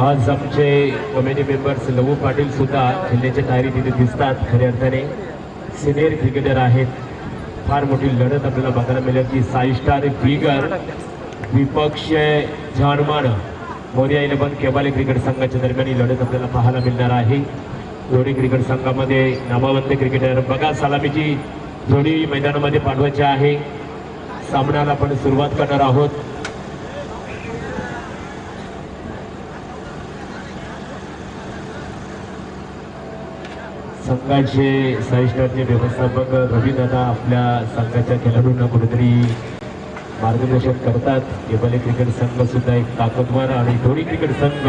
आज आमचे committee members लवू पाटील सुद्धा जिल्ह्याच्या तयारी तिथे दिसतात. खऱ्या अर्थाने सिनियर क्रिकेटर आहेत. फार मोठी लढत आपल्याला बघायला मिळेल की 5 स्टार बिगर विपक्ष जानमान मोरिया 11 केबाले क्रिकेट संघाच्या दरम्यान ही लढत आपल्याला पाहायला मिळणार आहे. दोन्ही क्रिकेट संघामध्ये नामवंत क्रिकेटर बघा सलामीची जोडी मैदानामध्ये पाठवायची आहे. सामन्याला आपण सुरुवात करणार आहोत. संघाचे 6 स्टारचे व्यवस्थापक रविदादा आपल्या संघाच्या खेळाडूंना कुठेतरी मार्गदर्शन करतात. केबले क्रिकेट संघ सुद्धा एक ताकदवर आणि दोन्ही क्रिकेट संघ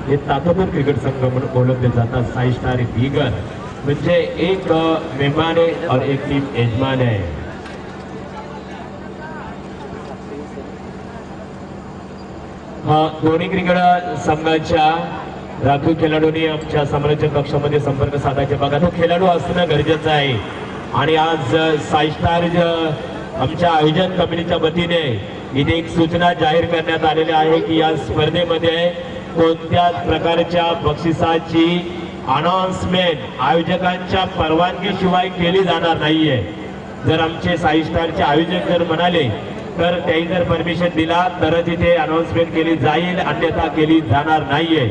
हे ताकदवर क्रिकेट संघ म्हणून ओळखले जातात. 6 स्टार बिगर म्हणजे एक मेहमान आहे और एक टीम यजमान आहे. हा दोन्ही क्रिकेट संघाच्या राखीव खेळाडूंनी आमच्या समालोचक कक्षामध्ये संपर्क साधायचे. बघा तो खेळाडू असणं गरजेचं आहे. आणि आज 6 स्टार आमच्या आयोजन कमिटीच्या वतीने इथे एक सूचना जाहीर करण्यात आलेली आहे की या स्पर्धेमध्ये कोणत्याच प्रकारच्या बक्षिसाची अनाउन्समेंट आयोजकांच्या परवानगीशिवाय केली जाणार नाहीये. जर आमचे 6 स्टारचे आयोजक जर म्हणाले तर त्यांनी जर परमिशन दिला तरच इथे अनाउन्समेंट केली जाईल, अन्यथा केली जाणार नाहीये.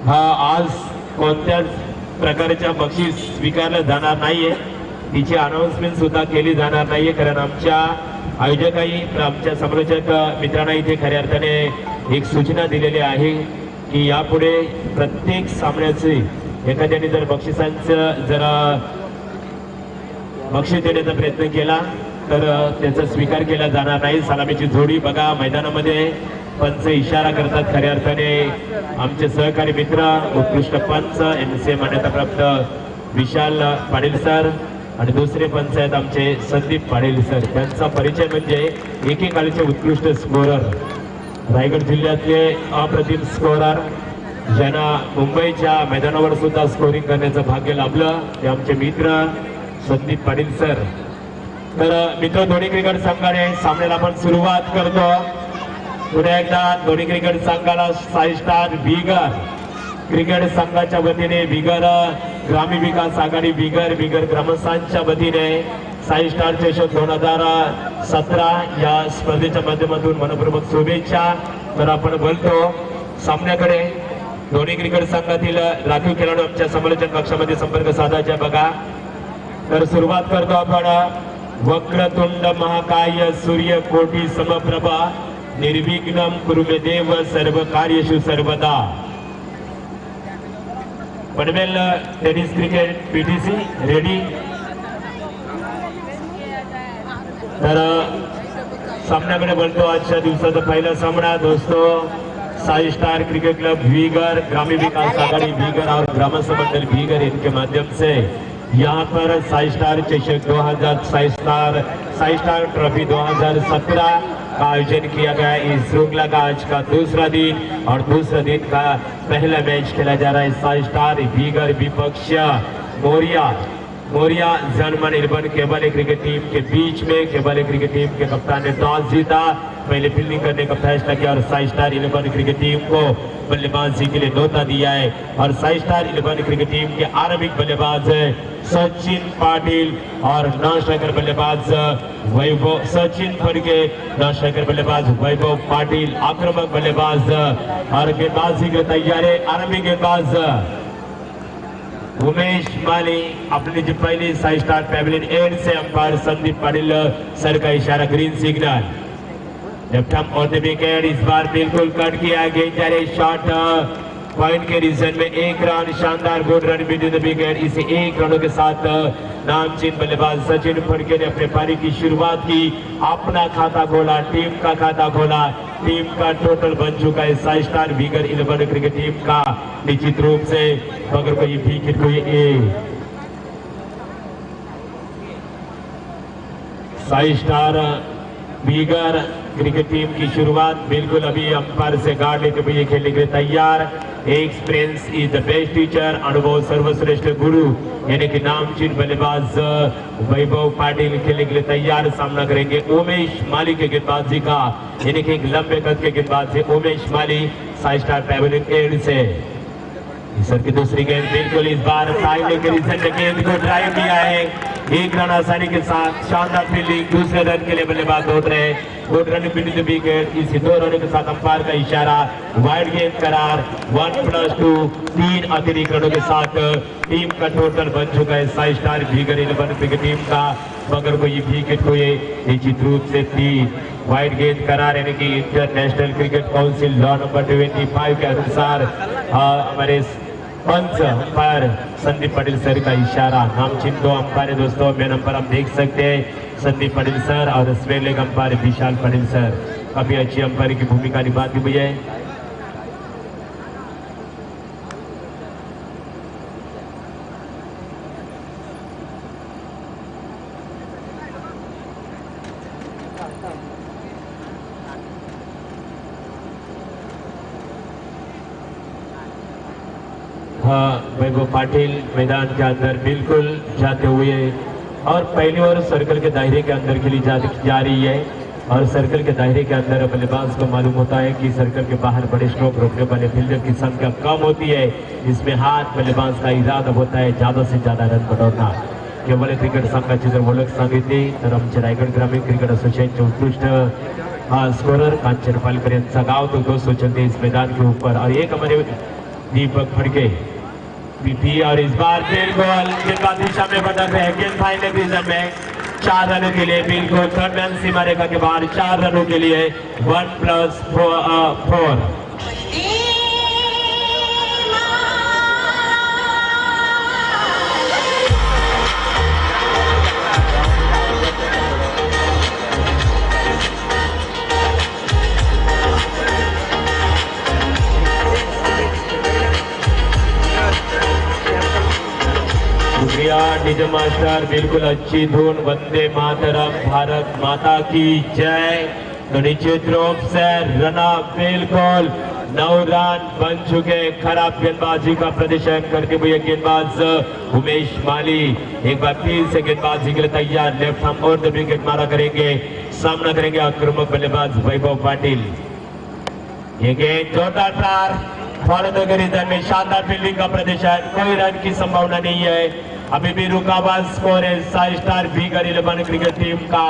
हा आज कोणत्याच प्रकारच्या बक्षीस स्वीकारलं जाणार नाहीये. तिची अनाउन्समेंट सुद्धा केली जाणार नाहीये. कारण आमच्या आयोजकांनी आमच्या समालोचक मित्रांना इथे खऱ्या अर्थाने एक सूचना दिलेली आहे की यापुढे प्रत्येक सामन्याचे एखाद्याने जर बक्षिसांचं जरा बक्षीस देण्याचा प्रयत्न केला तर त्याचा स्वीकार केला जाणार नाही. सलामीची जोडी बघा मैदानामध्ये पंच इशारा करतात. खऱ्या अर्थाने आमचे सहकारी मित्र उत्कृष्ट पंच NCA मान्यताप्राप्त विशाल पाटील सर आणि दुसरे पंच आहेत आमचे संदीप पाटील सर. त्यांचा परिचय म्हणजे एकेकाळचे उत्कृष्ट स्कोरर, रायगड जिल्ह्यातले अप्रतिम स्कोरर ज्यांना मुंबईच्या मैदानावर सुद्धा स्कोरिंग करण्याचं भाग्य लाभलं ते आमचे मित्र संदीप पाटील सर. तर मित्र दोन्ही क्रिकेट संघाने सामन्याला आपण सुरुवात करतो. पुन्हा एकदा दोन्ही क्रिकेट संघाला 6 स्टार बिगर क्रिकेट संघाच्या वतीने बिगर ग्रामीण विकास आघाडी बिगर ग्रामस्थांच्या वतीने 6 स्टार चषक 2017 या स्पर्धेच्या माध्यमातून मनपूर्वक शुभेच्छा. तर आपण बोलतो सामन्याकडे. दोन्ही क्रिकेट संघातील राखीव खेळाडू आमच्या समालोचन कक्षामध्ये संपर्क साधायचा बघा. तर सुरुवात करतो आपण. वक्रतुंड महाकाय सूर्य कोटी समप्रभा निर्विघ्नं कुरु मे देव सर्व कार्येषु सर्वदा. Panvel tennis cricket PTC ready. तर सामन्याकडे बोलतो. आजच्या दिवसाचा पहिला सामना दोस्तो 6 स्टार क्रिकेट क्लब बिगर ग्रामीण विकास आघाड़ी बिगर और ग्रामस्थ मंडल बिगर इनके माध्यम से यहाँ पर 6 स्टार चषक 6 स्टार ट्रॉफी 2017 का आयोजन किया गया। इस श्रृंखला का आज का दूसरा दिन और दूसरा दिन का पहला मैच खेला जा रहा है। 6 स्टार बिगर विपक्ष मोरिया जनमन 11 केबल क्रिकेट टीम के बीच में। केबल क्रिकेट टीम के कप्तान ने टॉस जीता, पहले फील्डिंग करने का फैसला किया और 6 स्टार 11 क्रिकेट टीम को बल्लेबाजी के लिए न्योता दिया है। और 6 स्टार 11 क्रिकेट टीम के आरंभिक बल्लेबाज सचिन पाटिल और नॉन स्ट्राइकर बल्लेबाज वैभव सचिन फड़के, नॉन स्ट्राइकर बल्लेबाज वैभव पाटिल, आक्रामक बल्लेबाज और गेंदबाजी के तैयार है आरंभिक गेंदबाज उमेश माली। अपनी जो पहली 6 स्टार पैवेलियन एंड से अंपायर संदीप पाटिल सर का इशारा green signal. Left arm on the wicket, इस बार बिल्कुल कट किया गेंद जा रही शॉट पॉइंट के रीजन में 1 रन, शानदार good run between the wicket. इसे 1 रनों के साथ नामचीन बल्लेबाज सचिन फड़के ने अपने पारी की शुरुआत की, अपना खाता खोला, टीम का खाता खोला। टीम का टोटल बन चुका है 6 स्टार बिगर 11 क्रिकेट टीम का निश्चित रूप से अगर कोई विकेट कोई 6 स्टार बिगर क्रिकेट टीम की शुरुआत बिल्कुल अभी अंपायर से गार्ड लेते हुए खेलने के लिए तैयार। Experience is the best teacher, अनुभव सर्वश्रेष्ठ गुरु यानी कि नामचीन बल्लेबाज वैभव पाटिल खेलने के लिए तैयार। सामना करेंगे उमेश माली के गेंदबाजी का यानी कि एक लंबे कद के गेंदबाज है उमेश माली, 5 स्टार पैवेलियन एड से। सर की दूसरी गेंद बिल्कुल इस बार साहिल ने गेंद को ड्राइव किया है, 1 रन आसानी के साथ। शानदार फील्डिंग, दूसरे रन के लिए बल्लेबाज दौड़ रहे हैं। गुड रन विद विकेट, इसी 2 रनों के साथ अंपायर का इशारा, वाइड गेंद करार। 1+2 3 अतिरिक्त रनों के साथ टीम का टोटल बन चुका है 5 स्टार भीगर 11 क्रिकेट टीम का। मगर कोई विकेट हुए निश्चित रूप से 3 वाइड गेंद करार यानी कि international cricket council law number 25 के अनुसार हमारे पंच अंपायर संदीप पटेल सर का इशारा। नामचीन 2 अंपायर दोस्तों, मेन नंबर आप देख सकते हैं संदीप पटेल सर और स्क्वायर लेग अंपायर विशाल पटेल सर, काफी अच्छी अंपायर की भूमिका निभाती हुई है। वैभव पाटिल मैदान के अंदर बिल्कुल जाते हुए और पहली ओवर सर्कल के दायरे के अंदर के लिए जा रही है। और सर्कल के दायरे के अंदर बल्लेबाज को मालूम होता है कि सर्कल के बाहर बड़े स्ट्रोक रोकने वाले फील्डर की संख्या कम होती है। इसमें हाथ बल्लेबाज का इरादा होता है ज्यादा से ज्यादा रन बनवणं। केवळ क्रिकेट संघाची जर ओळख सांगितली तर आमचे रायगड ग्रामीण क्रिकेट असोसिएशनचे उत्कृष्ट स्कोरर कांचन पालकर यांचा गाव तो 200 चलते इस मैदान के ऊपर। और एक हमारे दीपक फड़के पीपी और इस बार बिल्कुल गेंदबाज दिशा में बदल रहे हैं। गेंद फाइनल रीजन में 4 रनों के लिए बिल्कुल थर्ड मैन सीमा रेखा के बाहर 4 रनों के लिए 1+4। डीजे मास्टर बिल्कुल अच्छी धुन, वंदे मातरम, भारत माता की जय। तो निश्चित रूप से रना बिल्कुल 9 रन बन चुके। खराब गेंदबाजी का प्रदर्शन करते हुए गेंदबाज उमेश माली एक बार फिर से गेंदबाजी के लिए तैयार। लेफ्ट आर्म और द विकेट मारा करेंगे, सामना करेंगे आक्रामक बल्लेबाज वैभव पाटिल। ये गेंद जोरदार प्रहार फॉलो द रीजन में शानदार फील्डिंग का प्रदर्शन, कोई रन की संभावना नहीं है। अभी भी रुका हुआ स्कोर है 5 स्टार भीगर 11 क्रिकेट टीम का।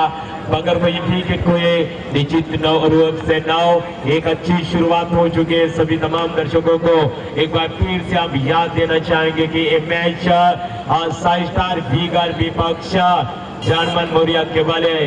मगर कोई विकेट हुए निश्चित 9 रूप से 9 एक अच्छी शुरुआत हो चुकी है। सभी तमाम दर्शकों को एक बार फिर से आप याद देना चाहेंगे कि ये मैच 5 स्टार भीगर विपक्ष जानमन मौर्य के वाले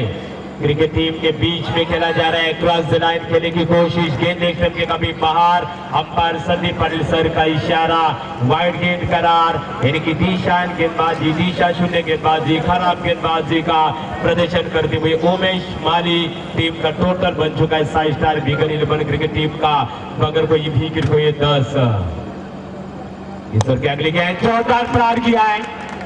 क्रिकेट टीम के बीच में खेला जा रहा है। क्रॉस द लाइन खेलने की कोशिश, गेंद एक के कभी बाहर, अंपायर संदीप पटेल सर का इशारा, वाइड गेंद करार यानी कि दिशाहीन गेंदबाजी, दिशा शून्य गेंदबाजी, खराब गेंदबाजी का प्रदर्शन करते हुए उमेश माली टीम का टोटल बन चुका है 5 स्टार भीगर 11 क्रिकेट टीम का। मगर कोई विकेट हुए 10। इस के अगली गेंद जोरदार प्रहार किया है,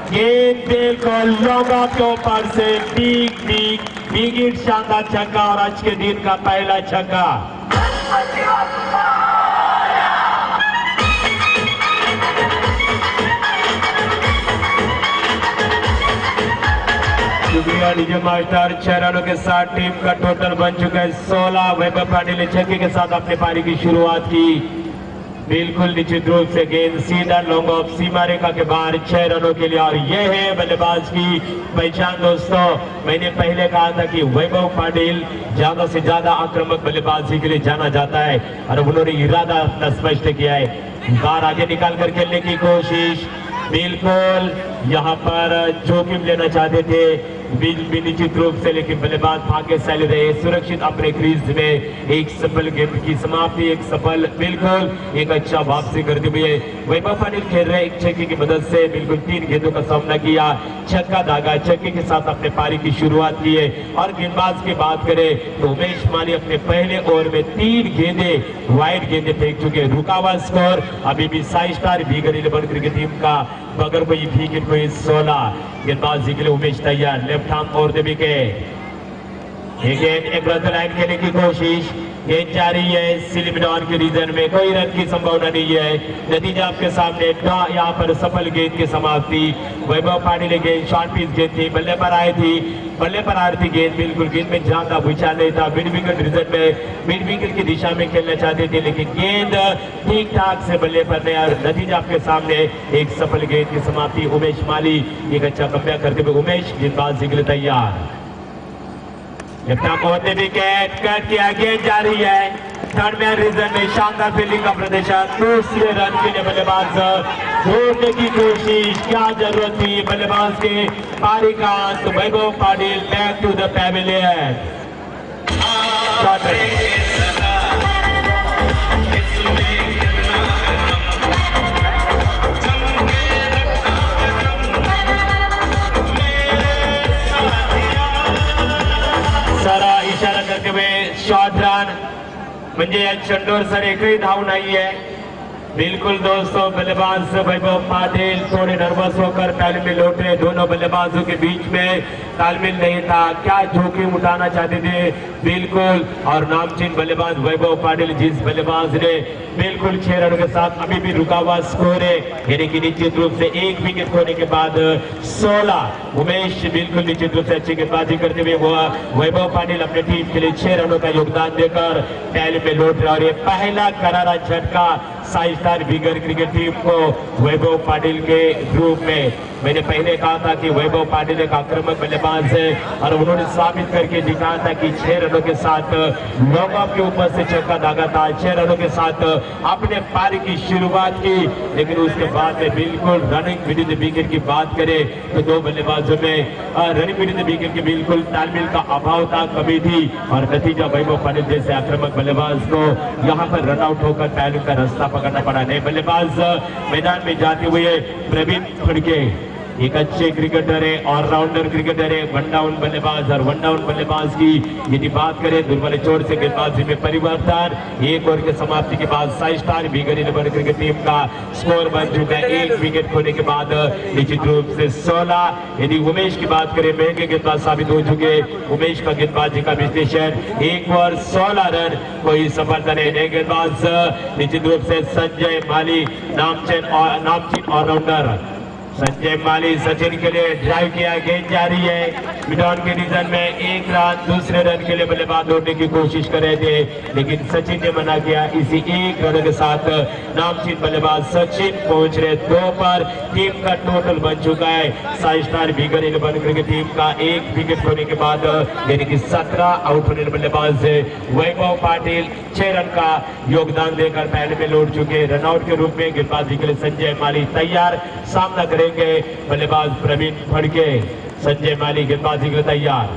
गेंद बिल्कुल लॉन्ग ऑफ के ऊपर से बिग हिट, शानदार छक्का और आज के दिन का पहला छक्का। डीजे मास्टर 6 रनों के साथ टीम का टोटल बन चुका है 16। वैभव पाटिल ने छक्के के साथ अपने पारी की शुरुआत की। बिल्कुल निश्चित रूप से गेंद सीधा लॉन्ग ऑफ सीमा रेखा के बाहर 6 रनों के लिए। और यह है बल्लेबाज की पहचान दोस्तों। मैंने पहले कहा था कि वैभव पाटिल ज्यादा से ज्यादा आक्रामक बल्लेबाजी के लिए जाना जाता है और उन्होंने इरादा अपना स्पष्ट किया है। बार आगे निकाल कर खेलने की कोशिश, बिल्कुल यहाँ पर जोखिम लेना चाहते थे निश्चित रूप से, लेकिन बल्लेबाज भाग्यशाली रहे, सुरक्षित अपने क्रीज में एक सफल गेंद की समाप्ति, एक सफल बिल्कुल एक अच्छा वापसी करते हुए वैभव पाटिल खेल रहे एक छक्के की मदद से बिल्कुल 3 गेंदों का सामना किया, छक्का दागा, छक्के के साथ अपने पारी की शुरुआत की है। और गेंदबाज की बात करें तो उमेश माली अपने पहले ओवर में 3 गेंदे वाइड गेंदे फेंक चुके। रुका हुआ स्कोर अभी भी 5 स्टार भीगर 11 क्रिकेट टीम का। मगर कोई विकेट हुए 16। गेंदबाजी के लिए उमेश तैयार, लेफ्ट आर्म और द विकेट। ये गेंद एक लाइन खेलने की कोशिश, गेंद जारी है स्लिप डाउन के रीजन में, कोई रन की संभावना नहीं है। नतीजा आपके सामने, यहाँ पर सफल गेंद की समाप्ति। वैभव पाटिल ने गेंद शॉर्ट पिच गेंद थी, बल्ले पर आई थी, बल्ले पर आ रही थी गेंद, बिल्कुल गेंद में ज्यादा भूचाल नहीं था। मिड विकेट रीजन में मिड विकेट की दिशा में खेलना चाहते थे, लेकिन गेंद ठीक ठाक से बल्ले पर नहीं आ। नतीजा आपके सामने, एक सफल गेंद की समाप्ति। उमेश माली एक अच्छा कमबैक करते हुए उमेश गेंदबाजी के लिए तैयार। विकेट कट किया, गेंद जारी है थर्ड मैन रीजन में, शानदार फील्डिंग का प्रदर्शन। दूसरे रन के लिए बल्लेबाज छोड़ने की कोशिश, क्या जरूरत थी बल्लेबाज के पारी का। Vaibhav Patil back to the pavilion. सारा इशारा करते हुए शॉर्ट रन, म्हणजे या चंडोर सर एकही धाव नाहीये। बिल्कुल दोस्तों, बल्लेबाज वैभव पाटिल थोड़े नर्वस होकर तालमेल में लौट रहे। दोनों बल्लेबाजों के बीच में तालमेल नहीं था, क्या जोखिम उठाना चाहते थे बिल्कुल। और नामचीन बल्लेबाज वैभव पाटिल, जिस बल्लेबाज ने बिल्कुल 6 रनों के साथ अभी भी रुका हुआ स्कोर है, यानी कि निश्चित रूप से एक विकेट खोने के बाद 16। उमेश बिल्कुल निश्चित रूप से अच्छी गेंदबाजी करते हुए वैभव पाटिल अपने टीम के लिए 6 रनों का योगदान देकर तालमेल में लौट रहे। और ये पहला करारा झटका साई स्टार बिगर क्रिकेट टीम को वैभव पाटिल के रूप में। मैंने पहले कहा था कि वैभव पाटिल एक आक्रामक बल्लेबाज है और उन्होंने साबित करके दिखाया था कि 6 रनों के साथ लॉन्ग ऑफ के ऊपर से छक्का दागा था। 6 रनों के साथ अपने पारी की शुरुआत की, लेकिन उसके बाद में बिल्कुल रनिंग विद द विकेट की बात करें तो दो बल्लेबाजों में रनिंग विद द विकेट की बिल्कुल तालमेल का अभाव था, कमी थी। और नतीजा वैभव पाटिल जैसे आक्रामक बल्लेबाज को यहाँ पर रन आउट होकर तालमेल का रास्ता पकड़ना पड़ा। नए बल्लेबाज मैदान में जाते हुए प्रवीण फड़के एक अच्छे क्रिकेटर है, ऑलराउंडर क्रिकेटर है, वन डाउन बल्लेबाज। और वन डाउन बल्लेबाज की यदि बात करें, दुर्बल चोट से गेंदबाजी में परिवर्तन। एक ओवर के समाप्ति के बाद साई स्टार बिगर 11 क्रिकेट टीम का स्कोर बन चुका है, एक विकेट खोने के बाद निश्चित रूप से 16। यदि उमेश की बात करें, महंगे गेंदबाज साबित हो चुके। उमेश का गेंदबाजी का विश्लेषण, एक ओवर 16 रन, कोई सफलता नहीं। नए गेंदबाज निश्चित रूप से संजय माली, नामचीन ऑलराउंडर संजय माली सचिन के लिए ड्राइव किया, गेंद जारी है मिडॉन के रीजन में। एक रन, दूसरे रन के लिए बल्लेबाज दौड़ने की कोशिश कर रहे थे, लेकिन सचिन ने मना किया। इसी एक रन के साथ नामचीन बल्लेबाज सचिन पहुंच रहे 2 पर। टीम का टोटल बन चुका है साई स्टार बिगर 11 क्रिकेट टीम का एक विकेट खोने के बाद, यानी कि 17 आउट होने बल्लेबाज वैभव पाटिल 6 रन का योगदान देकर पहले में लौट चुके। रनआउट के रूप में गेंदबाजी के लिए संजय माली तैयार, सामना करेंगे बल्लेबाज प्रवीण फड़के। संजय माली गेंदबाजी के लिए तैयार।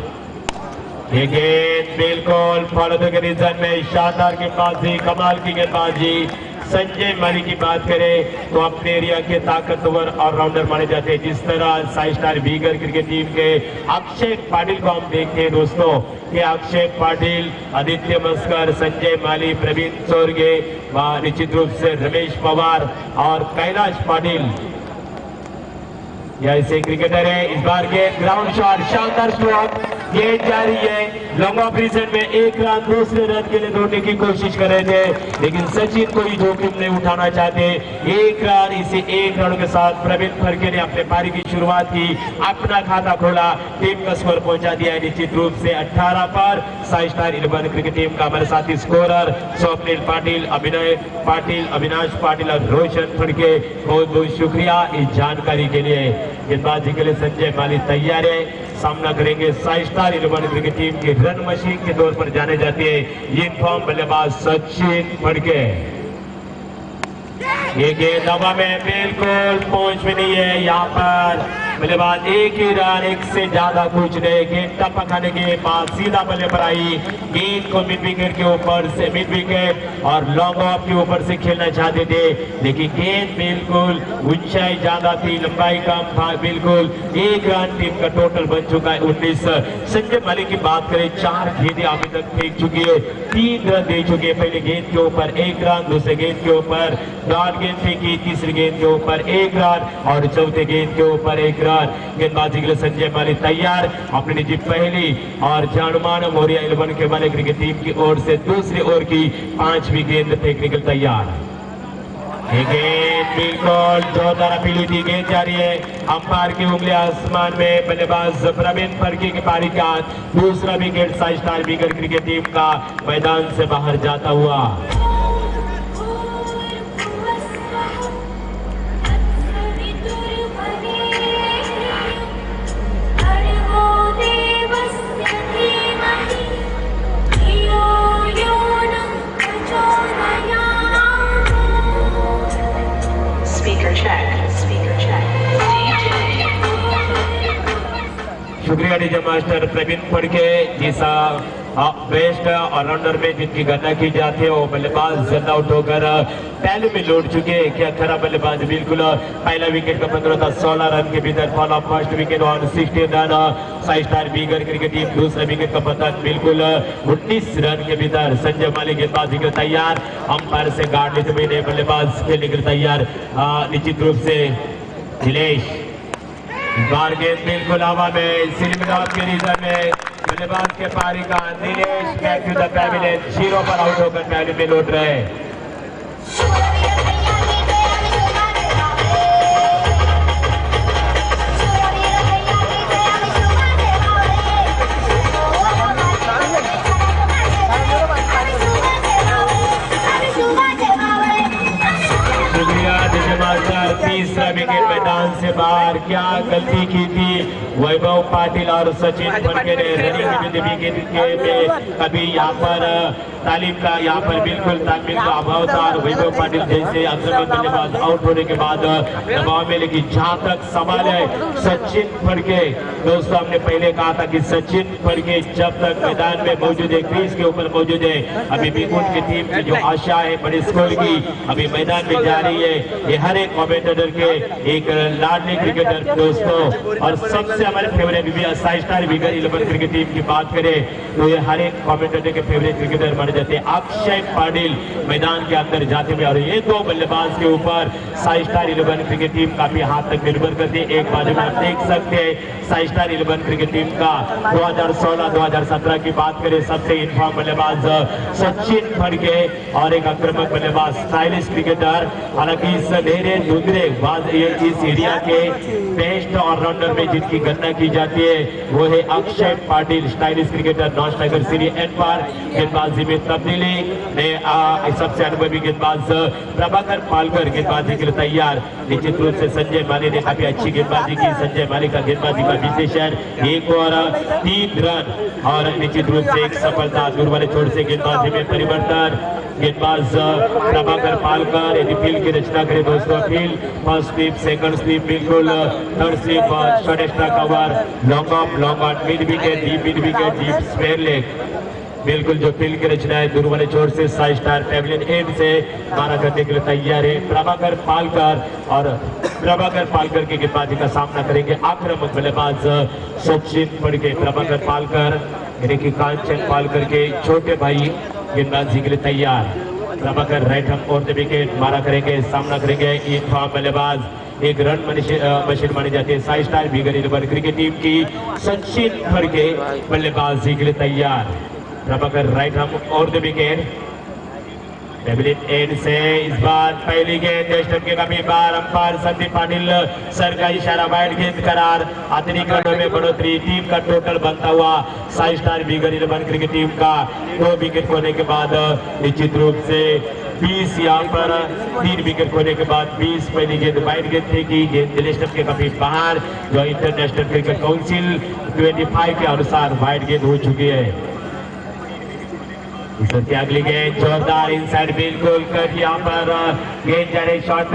ये गेंद बिल्कुल फॉलो के रीजन में, शानदार गेंदबाजी, कमाल की गेंदबाजी। संजय माली की बात करें तो अपने एरिया के ताकतवर ऑलराउंडर माने जाते हैं। जिस तरह साई स्टार बिगर क्रिकेट टीम के अक्षय पाटिल को हम देखते हैं दोस्तों, कि अक्षय पाटिल, आदित्य मस्कर, संजय माली, प्रवीण सोरगे, निश्चित रूप से रमेश पवार और कैलाश पाटिल ऐसे क्रिकेटर है। इस बार के ग्राउंड शॉट, शानदार स्ट्रोक, गेंद जारी है लॉन्ग ऑफ रीजन में। एक रन, दूसरे रन के लिए दौड़ने की कोशिश कर रहे थे, लेकिन सचिन कोई जोखिम नहीं उठाना चाहते। एक रन, इसे एक रन के साथ प्रवीण फड़के ने अपने पारी की शुरुआत की, अपना खाता खोला, टीम का स्कोर पहुंचा दिया है निश्चित रूप से 18 पर। साई स्टार 11 क्रिकेट टीम का हमारे साथी स्कोरर स्वप्निल पाटिल, अभिनय पाटिल, अविनाश पाटिल और रोशन फड़के, बहुत बहुत शुक्रिया इस जानकारी के लिए। गेंदबाजी के लिए संजय माली तैयार है, सामना करेंगे साई स्टार 11 क्रिकेट टीम के रन मशीन के तौर पर जाने जाते हैं यूनिफॉर्म बल्लेबाज सचिन फड़के। ये गेंद हवा में बिल्कुल पहुंच भी नहीं है, यहाँ पर बल्लेबाज एक ही रन, एक से ज्यादा कुछ नहीं। गेंद टपक आने के बाद सीधा बल्ले पर आई, गेंद को मिड विकेट के ऊपर से, मिड विकेट और लॉन्ग ऑफ के ऊपर से खेलना चाहते थे, लेकिन गेंद बिल्कुल ऊंचाई ज्यादा थी, लंबाई कम था। बिल्कुल एक रन, टीम का टोटल बन चुका है 19। संजय माली की बात करें, 4 गेंदें अभी तक फेंक चुकी है, 3 रन दे चुके। पहले गेंद के ऊपर 1 रन, दूसरे गेंद के ऊपर 4 गेंद फेंकी, तीसरी गेंद के ऊपर 1 रन और चौथे गेंद के ऊपर 1 रन। रन। गेंदबाजी के लिए संजय माली तैयार, अपनी निजी पहली और जानमान मोरिया 11 के वाले क्रिकेट टीम की ओर से दूसरी ओवर की 5वीं गेंद फेंकने के लिए तैयार। ये गेंद बिल्कुल जोरदार अपील थी, गेंद जा रही है, अंपायर की उंगली आसमान में, बल्लेबाज प्रवीण फड़के की पारी का दूसरा wicket Sai star bigger cricket team का मैदान से बाहर जाता हुआ। शुक्रिया डीजे मास्टर प्रवीण फड़के, जिसा बेस्ट ऑलराउंडर में जिनकी गणना की जाती है वो बल्लेबाज जल्द आउट होकर पहले में लौट चुके हैं। क्या खरा बल्लेबाज, बिल्कुल पहला विकेट का 15 था 16 रन के भीतर, fall of first wicket on 16 run. Sai star bigger cricket team दूसरे विकेट का पतन बिल्कुल 19 रन के भीतर। संजय माली गेंदबाजी के तैयार, अंपायर से गार्ड लेते हुए नए बल्लेबाज खेलने के लिए तैयार। निश्चित रूप से नीलेश बार गेंद बिल्कुल हवा में, सिलमिलाप के रीजन में बल्लेबाज के पारी का Nilesh back to the pavilion, 0 पर आउट होकर पैविलियन में लौट रहे हैं। तीसरा विकेट मैदान से बाहर, क्या गलती की थी वैभव पाटिल और सचिन फड़के ने रनिंग विकेट के कभी यहाँ पर तालीम का यहाँ पर बिल्कुल तालमेल का अभाव था और वैभव पाटिल जैसे आक्रमक बल्लेबाज आउट होने के बाद दबाव में, लेकिन जहां तक सवाल है सचिन फड़के, दोस्तों हमने पहले कहा था कि सचिन फड़के जब तक मैदान में मौजूद है, क्रीज के ऊपर मौजूद है, अभी भी उनकी टीम की जो आशा है बड़े स्कोर की अभी मैदान में जा रही है। ये हर एक कमेंटेटर के एक लाडले क्रिकेटर दोस्तों, और सबसे हमारे favourite Sai star bigger 11 cricket team की बात करें तो ये हर एक कमेंटेटर के फेवरेट क्रिकेटर माने जाते हैं। अक्षय पाटिल मैदान के अंदर जाते हुए और ये दो बल्लेबाज के ऊपर साई स्टार 11 क्रिकेट टीम काफी हाथ तक निर्भर करती है। एक बाजू में आप देख सकते हैं साई स्टार 11 क्रिकेट टीम का 2016-2017 की बात करें सबसे इन्फॉर्म बल्लेबाज सचिन फड़के और एक आक्रामक बल्लेबाज स्टाइलिश क्रिकेटर, हालांकि इस अंधेरे धुंधले इस एरिया के बेस्ट ऑलराउंडर में जिनकी गणना की जाती है वो है Akshay Patil, stylish cricketer, non striker series end पर गेंदबाजी में तब्दीली ने सबसे अनुभवी गेंदबाज प्रभाकर पालकर गेंदबाजी के लिए तैयार। निश्चित रूप से संजय माली ने काफी अच्छी गेंदबाजी की, संजय माली का गेंदबाजी का विशेषण 1 और 3 रन और निश्चित रूप से एक सफलता। दूर वाले छोर से गेंदबाजी में परिवर्तन, गेंदबाज प्रभाकर पालकर यदि फील्ड की रचना करें दोस्तों, field first slip, second slip, बिल्कुल third slip, short extra cover, long off, long on, mid wicket, deep mid wicket, deep square leg, बिल्कुल जो फील्ड की रचना है दूर वाले छोर से साई स्टार पैविलियन एंड से मारा करने के लिए तैयार है प्रभाकर पालकर। और प्रभाकर पालकर की गेंदबाजी का सामना करेंगे आक्रामक बल्लेबाज सचिन फड़के। प्रभाकर पालकर यानी कि कांचन पालकर के छोटे भाई गेंदबाजी के लिए तैयार। प्रभाकर राइट हैंड और विकेट मारा करेंगे, सामना करेंगे इन्फॉर्म बल्लेबाज, एक रन मशीन मानी जाती है Sai star bigger 11 cricket team की सचिन फड़के बल्लेबाजी के लिए तैयार। प्रभाकर राइट हैंड और विकेट, पैविलियन एंड से इस बार पहली गेंद टेस्ट के काफी बार अंपायर संदीप पाटिल सर का इशारा, वाइड गेंद करार, अतिरिक्त रनों में बढ़ोतरी, टीम का टोटल बनता हुआ Sai star bigger 11 cricket team का 2 विकेट खोने के बाद निश्चित रूप से 20 यहाँ पर 3 विकेट खोने के बाद 20 पहली गेंद वाइड गेंद फेंकी, गेंद स्टंप के काफी बाहर, जो इंटरनेशनल क्रिकेट काउंसिल 25 के अनुसार वाइड गेंद हो चुकी है। अगली गेंद जोरदार इनसाइड बिल्कुल कट, यहाँ पर गेंद जा रही शॉट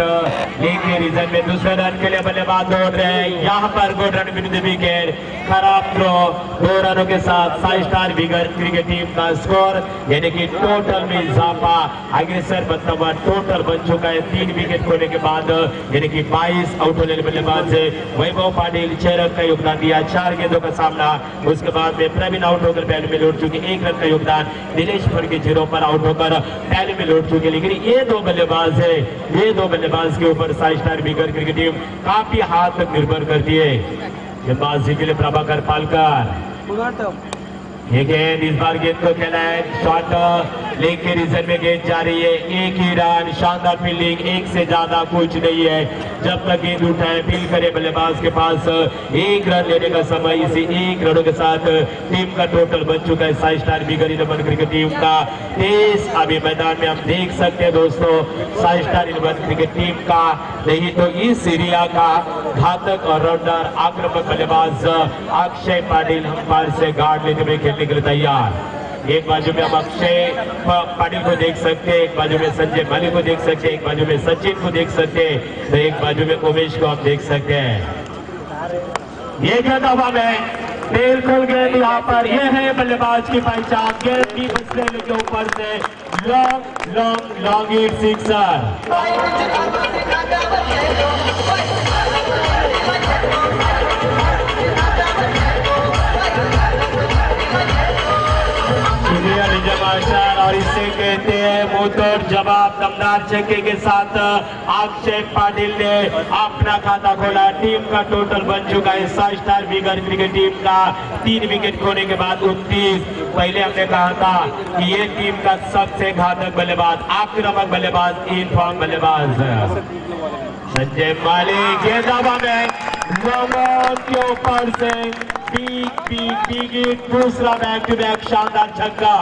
लेके रीजन में दूसरे रन के लिए बल्लेबाज दौड़ रहे हैं, यहाँ पर गुड रन विद द विकेट, खराब थ्रो, 2 रनों के साथ 5 स्टार बिगर क्रिकेट टीम का स्कोर यानी कि टोटल में इजाफा अग्रेसर मतलब टोटल बन चुका है 3 विकेट खोने के बाद यानी कि 22 आउट होने वाले बल्लेबाज से वैभव पाटिल 6 रन का योगदान दिया, 4 गेंदों का सामना। उसके बाद में प्रवीण आउट होकर पहले में लौट चुके, 1 रन का योगदान। दिनेश फड़के 0 पर आउट होकर पहले में लौट चुके। लेकिन ये 2 बल्लेबाज है, ये 2 बल्लेबाज के ऊपर 5 स्टार बिगर क्रिकेट टीम काफी हाथ तक निर्भर करती है। गेंदबाजी के लिए प्रभाकर पालकर, ये गेंद इस बार गेंद को खेला है, शॉट लेके रिजर्व में गेंद जा रही है, 1 ही रन, शानदार फील्डिंग, 1 से ज्यादा कुछ नहीं है। जब तक गेंद उठाए फील्ड करे बल्लेबाज के पास 1 रन लेने का समय, इसी 1 रनों के साथ टीम का टोटल बन चुका है 5 स्टार बिगर 11 क्रिकेट टीम का 23। अभी मैदान में हम देख सकते हैं दोस्तों 5 स्टार 11 क्रिकेट टीम का नहीं तो इस एरिया का घातक और राउंडर आक्रामक बल्लेबाज अक्षय पाटिल अंपायर से गार्ड लेते हुए खेलने के लिए तैयार। एक बाजू में हम अक्षय पाटिल को देख सकते हैं, एक बाजू में संजय माली को देख सकते हैं, एक बाजू में सचिन को देख सकते हैं, तो एक बाजू में उमेश को आप देख सकते हैं। ये गेंद हवा में बिल्कुल गेंद यहाँ पर, ये है बल्लेबाज की पहचान, गेंद की फिसले के ऊपर से long long long hit sixer. और इसे कहते हैं मुंहतोड़ जवाब। दमदार छक्के के साथ अक्षय पाटिल ने अपना खाता खोला। टीम का टोटल बन चुका है 5 स्टार बिगर क्रिकेट टीम का 3 विकेट खोने के बाद 29। पहले हमने कहा था कि ये टीम का सबसे घातक बल्लेबाज, आक्रामक बल्लेबाज, इनफॉर्म बल्लेबाज संजय माली। गेंदाबा में लोगों के ऊपर से बिग दूसरा बैक टू बैक शानदार छक्का।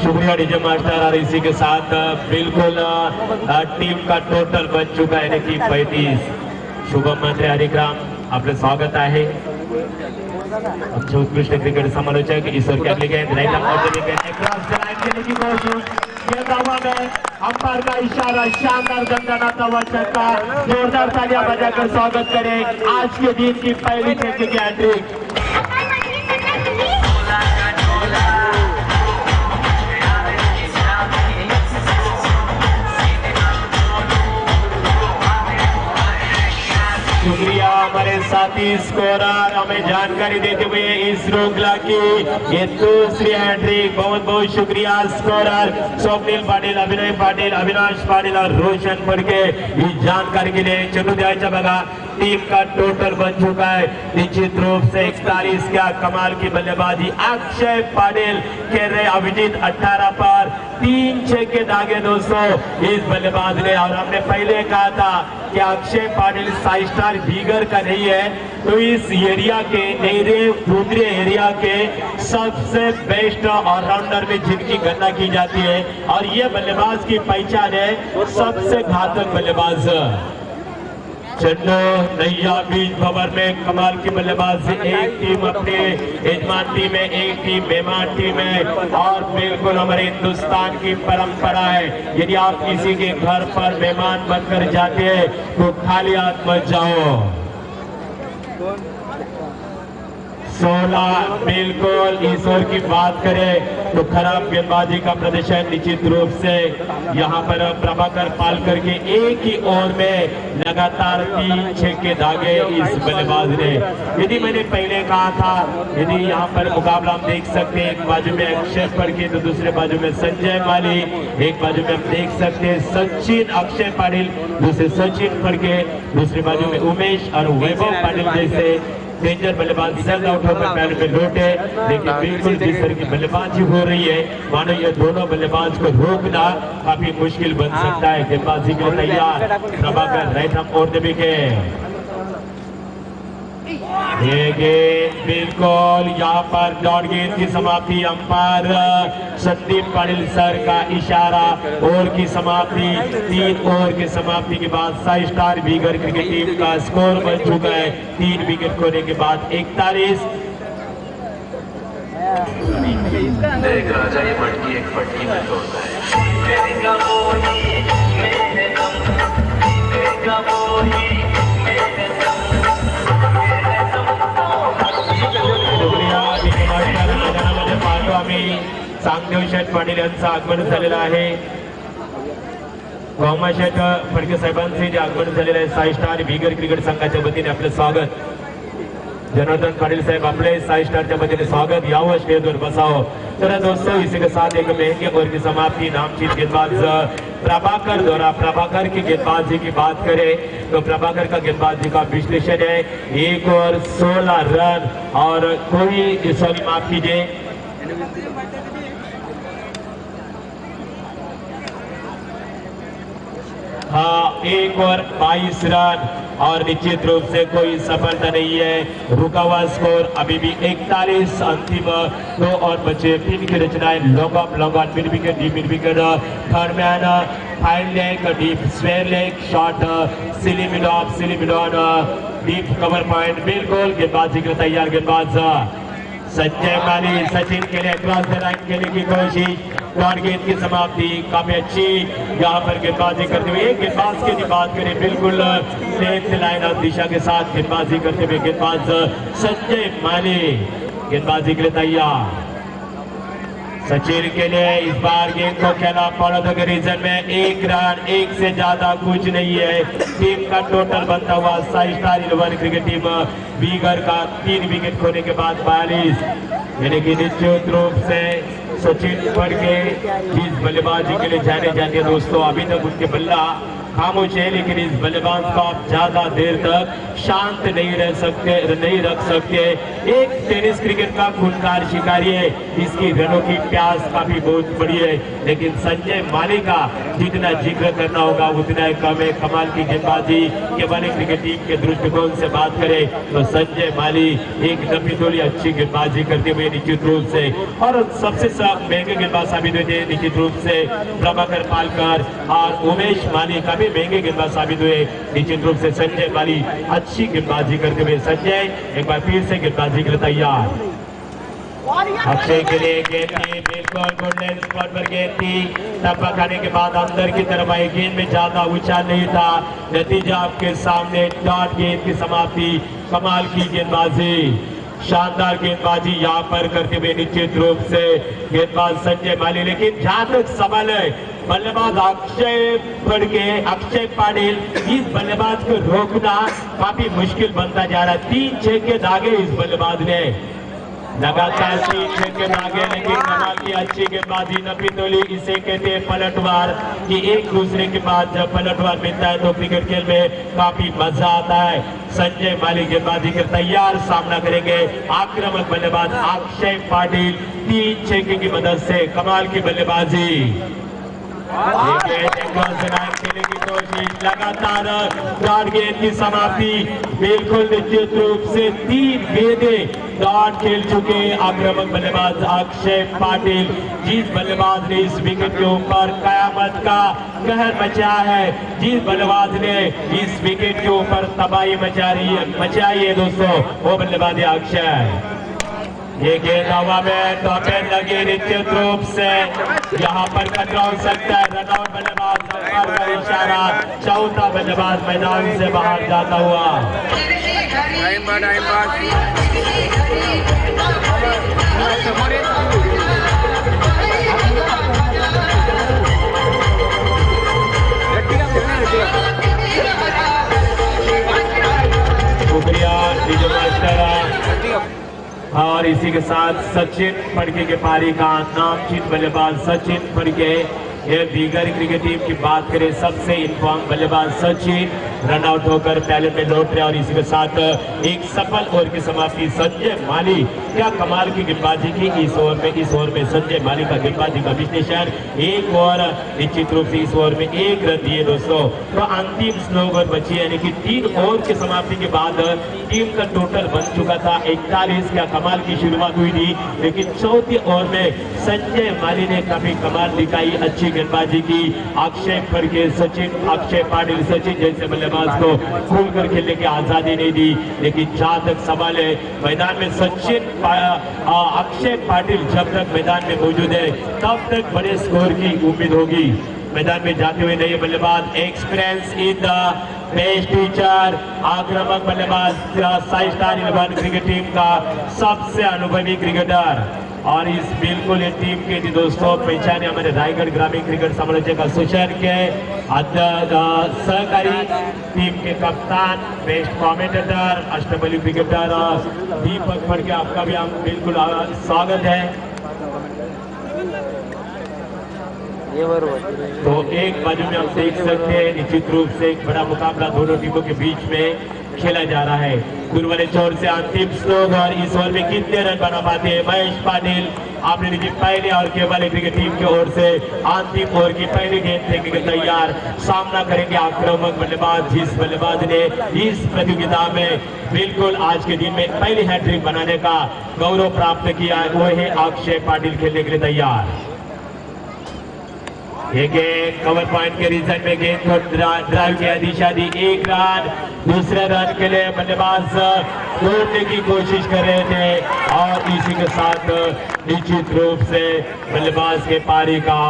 शुक्रिया डीजे मास्टर। और इसी के साथ बिल्कुल टीम का टोटल बन चुका है यानी कि 35। शुभम मंत्री हरिक्राम आपलं स्वागत आहे। आमचे उत्कृष्ट क्रिकेट समालोचक ईश्वर कॅगली गेंद राइट केली की कोशिश, ये दावा में अंपायर का इशारा, शानदार दमदाना हुआ छक्का। जोरदार तालियां बजाकर स्वागत करें आज के दिन की पहली छक्के की हैट्रिक। शुक्रिया हमारे साथी स्कोरर हमें जानकारी देते हुए इस श्रृंखला की ये दूसरी हैट्रिक। बहुत बहुत शुक्रिया स्कोरर स्वप्निल पाटिल, अभिनय पाटिल, अविनाश पाटिल और रोशन फड़के इस जानकारी के लिए। चलो द्यायचा बघा टीम का टोटल बन चुका है निश्चित रूप से 41 का कमाल की बल्लेबाजी अक्षय पाटिल खेल रहे। अभिजीत 18 पर 3 छक्के दागे दोस्तों इस बल्लेबाज ने। और हमने पहले कहा था कि अक्षय पाटिल 5 स्टार बिगर का नहीं है तो इस एरिया के नेरे दूसरे एरिया के सबसे बेस्ट ऑलराउंडर में जिनकी गणना की जाती है और ये बल्लेबाज की पहचान है सबसे घातक बल्लेबाज। चन्नो नैया बीच भवर में कमाल की बल्लेबाज से एक टीम अपने यजमान टीम है, एक टीम मेहमान टीम है और बिल्कुल हमारे हिंदुस्तान की परंपरा है यदि आप किसी के घर पर मेहमान बनकर जाते हैं तो खाली हाथ मत जाओ। 16 बिल्कुल ईश्वर की बात करें तो खराब गेंदबाजी का प्रदर्शन निश्चित रूप से यहाँ पर प्रभाकर पालकर के एक ही ओवर में लगातार 3 छक्के दागे इस बल्लेबाज ने। यदि मैंने पहले कहा था यदि यहाँ पर मुकाबला हम देख सकते हैं एक बाजू में अक्षय फड़के तो दूसरे बाजू में संजय माली, एक बाजू में हम देख सकते हैं सचिन अक्षय पाटिल, दूसरे सचिन फड़के, दूसरी बाजू में उमेश और वैभव पाटिल जैसे डेंजर बल्लेबाज सेल आउट होकर पैर पे लौटे। लेकिन बिल्कुल जिस तरह की बल्लेबाजी हो रही है मानो ये दोनों बल्लेबाज को रोकना काफी मुश्किल बन सकता है। गेंदबाजी के लिए तैयार प्रभाकर राइट आर्म और देवी के ये गेंद बिल्कुल यहाँ पर डॉट गेंद की समाप्ति। अंपायर संदीप पाटिल सर का इशारा। ओवर की समाप्ति, 3 ओवर की समाप्ति के बाद 5 स्टार बीगर क्रिकेट टीम का स्कोर बन चुका है 3 विकेट खोने के बाद 41। एक राजा ये मटकी एक फटकी में तोड़ता है। चांगदेव शेठ पाटील यांचं आगमन झालेलं आहे। गोमा शेठ फडके साहेबांचे जे आगमन झालेलं आहे 6 स्टार बिगर क्रिकेट संघाच्या वतीने आपलं स्वागत। जनार्दन पाटिल साहब अपने 6 स्टार के वतीने स्वागत। यावं स्टेजवर बसाओ। तर दोस्तों इसी के साथ एक महंगे ओवर की समाप्ति। नामचीन गेंदबाज प्रभाकर द्वारा प्रभाकर की गेंदबाजी की बात करें तो प्रभाकर का गेंदबाजी का विश्लेषण है 1 ओवर 16 रन और कोई सॉरी माफ कीजिए हाँ 1 ओवर 22 रन और निश्चित रूप से कोई सफलता नहीं है। रुका हुआ स्कोर अभी भी 41। अंतिम 2 और बचे 3 की रचनाएं long off long on mid wicket deep mid wicket third man fine leg deep square leg shot silly mid of silly mid on deep cover point. बिल्कुल गेंदबाजी के तैयार गेंदबाज संजय माली सचिन के लिए क्रॉस द लाइन खेलने की कोशिश। डॉट गेंद की समाप्ति काफी अच्छी यहाँ पर गेंदबाजी करते हुए गेंदबाज की बात करें बिल्कुल लेफ्ट लाइन ऑफ दिशा के साथ गेंदबाजी करते हुए गेंदबाज संजय माली गेंदबाजी के लिए तैयार। सचिन के लिए इस बार गेंद को खेला पॉलिटिक रीजन में 1 रन 1 से ज्यादा कुछ नहीं है। टीम का टोटल बनता हुआ 6 स्टार 11 क्रिकेट टीम बीगर का 3 विकेट खोने के बाद 42। यानी कि निश्चित रूप से सचिन फड़के जिस बल्लेबाजी के लिए जाने जाते हैं दोस्तों अभी तक उनके बल्ला खामोश है, लेकिन इस बल्लेबाज को आप ज्यादा देर तक शांत नहीं रख सकते। एक टेनिस क्रिकेट का खूंखार शिकारी है, इसकी रनों की प्यास काफी बहुत बड़ी है, लेकिन संजय माली का जितना जिक्र करना होगा उतना ही कम है। कमाल की गेंदबाजी केवल क्रिकेट टीम के दृष्टिकोण से बात करें तो संजय माली एक लंबी थोड़ी अच्छी गेंदबाजी करते हुए निश्चित रूप से और सबसे महंगे गेंदबाज साबित हुए थे निश्चित रूप से प्रभाकर पालकर और उमेश माली का भी महंगे गेंदबाज साबित हुए। निश्चित रूप से संजय माली अच्छी गेंदबाजी करते हुए संजय एक बार फिर से गेंदबाजी के लिए तैयार। अक्षय के लिए गेंद थी बिल्कुल गोल्डन स्पॉट पर गेंद थी, टप्पा खाने के बाद अंदर की तरफ आई। गेंद में ज्यादा उछाल नहीं था, नतीजा आपके सामने डॉट गेंद की समाप्ति। कमाल की गेंदबाजी शानदार गेंदबाजी यहाँ पर करते हुए निश्चित रूप से गेंदबाज संजय माली। लेकिन जहां तक सवाल है बल्लेबाज अक्षय पाटिल इस बल्लेबाज को रोकना काफी मुश्किल बनता जा रहा है। 3-6 के दागे इस बल्लेबाज ने लगातार 3-6 के दागे, लेकिन कमाल की अच्छी गेंदबाजी नपीतोली इसे कहते हैं पलटवार कि एक दूसरे के बाद जब पलटवार मिलता है तो क्रिकेट खेल में काफी मजा आता है। संजय माली गेंदबाजी के तैयार सामना करेंगे आक्रामक बल्लेबाज अक्षय पाटिल 3-6 की मदद से। कमाल की बल्लेबाजी खेलने की कोशिश, लगातार डॉट गेंद की समाप्ति। बिल्कुल निश्चित रूप से 3 गेंदें डॉट खेल चुके आक्रामक बल्लेबाज अक्षय पाटिल। जिस बल्लेबाज ने इस विकेट के ऊपर कयामत का कहर मचाया है, जिस बल्लेबाज ने इस विकेट के ऊपर तबाही मचाई है दोस्तों, वो बल्लेबाज है अक्षय। ये गेंद हवा में टॉपेन लगी निश्चित रूप से यहाँ पर खतरा हो सकता है। रनआउट बल्लेबाज का इशारा, चौथा बल्लेबाज मैदान से बाहर जाता हुआ। शुक्रिया डीजे मास्टर। और इसी के साथ सचिन फड़के के पारी का नामचीन बल्लेबाज सचिन फड़के। ये दीगर क्रिकेट टीम की बात करें सबसे इन्फॉर्म बल्लेबाज सचिन रन आउट होकर पहले में लौट रहे और इसी के साथ एक सफल ओवर की समाप्ति। संजय माली क्या कमाल की गेंदबाजी की इस ओवर में संजय माली का गेंदबाजी का विश्लेषण। एक ओवर निश्चित रूप से इस ओवर में 1 रन दिए दोस्तों। तो अंतिम स्लो ओवर बची यानी कि 3 ओवर की समाप्ति के बाद टीम का टोटल बन चुका था 41। क्या कमाल की शुरुआत हुई थी, लेकिन चौथे ओवर में संजय माली ने काफी कमाल दिखाई, अच्छी गेंदबाजी की। अक्षय फड़के, सचिन, अक्षय पाटिल, सचिन जैसे बल्लेबाज को खुलकर खेलने की आजादी नहीं दी। लेकिन जहां तक सवाल है मैदान में सचिन, अक्षय पाटिल जब तक मैदान में मौजूद है तब तक बड़े स्कोर की उम्मीद होगी। मैदान में जाते हुए नए बल्लेबाज, experience in the best teacher, आक्रामक बल्लेबाज, 5 स्टार 11 क्रिकेट टीम का सबसे अनुभवी क्रिकेटर। और इस बिल्कुल ये टीम के थी दोस्तों पहचाने हमारे रायगढ़ ग्रामीण क्रिकेट साम्राज्य एसोसिएशन के सहकारी टीम के कप्तान, बेस्ट कमेंटेटर, अष्टबली क्रिकेटर दीपक फड़के, आपका भी हम बिल्कुल स्वागत है। तो एक बाजू में आप देख सकते हैं निश्चित रूप से एक बड़ा मुकाबला दोनों टीमों के बीच में खेला जा रहा है। दूर वाले छोर से अंतिम स्लोग और इस ओवर में कितने रन बना पाते हैं महेश पाटिल। आपने देखिए पहले और केवल क्रिकेट टीम की ओर से अंतिम ओवर की पहली गेंद फेंकने के तैयार, सामना करेंगे आक्रामक बल्लेबाज, जिस बल्लेबाज ने इस प्रतियोगिता में बिल्कुल आज के दिन में पहली हैट्रिक बनाने का गौरव प्राप्त किया, वो है अक्षय पाटिल खेलने के लिए तैयार। ये गेंद कवर पॉइंट के रीजन में गेंद को ड्राइव किया, दिशा दी, 1 रन। दूसरे रन के लिए बल्लेबाज तोड़ने की कोशिश कर रहे थे और इसी के साथ निश्चित रूप से बल्लेबाज के पारी का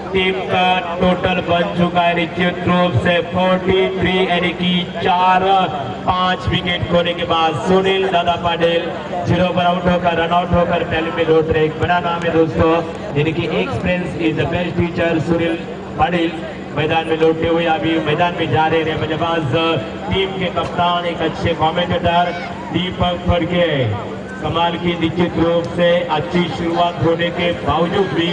टीम का टोटल बन चुका है निश्चित रूप से 43 यानी कि 4-5 विकेट खोने के बाद सुनील दादा पाटिल 0 पर आउट होकर रन आउट होकर पहले में लौट रहे। एक बड़ा नाम है दोस्तों, यानी कि experience is the best teacher Sunil Patil मैदान में लौटते हुए अभी मैदान में जा रहे हैं बल्लेबाज। टीम के कप्तान एक अच्छे कमेंटेटर दीपक फड़के, कमाल की निश्चित रूप से अच्छी शुरुआत होने के बावजूद भी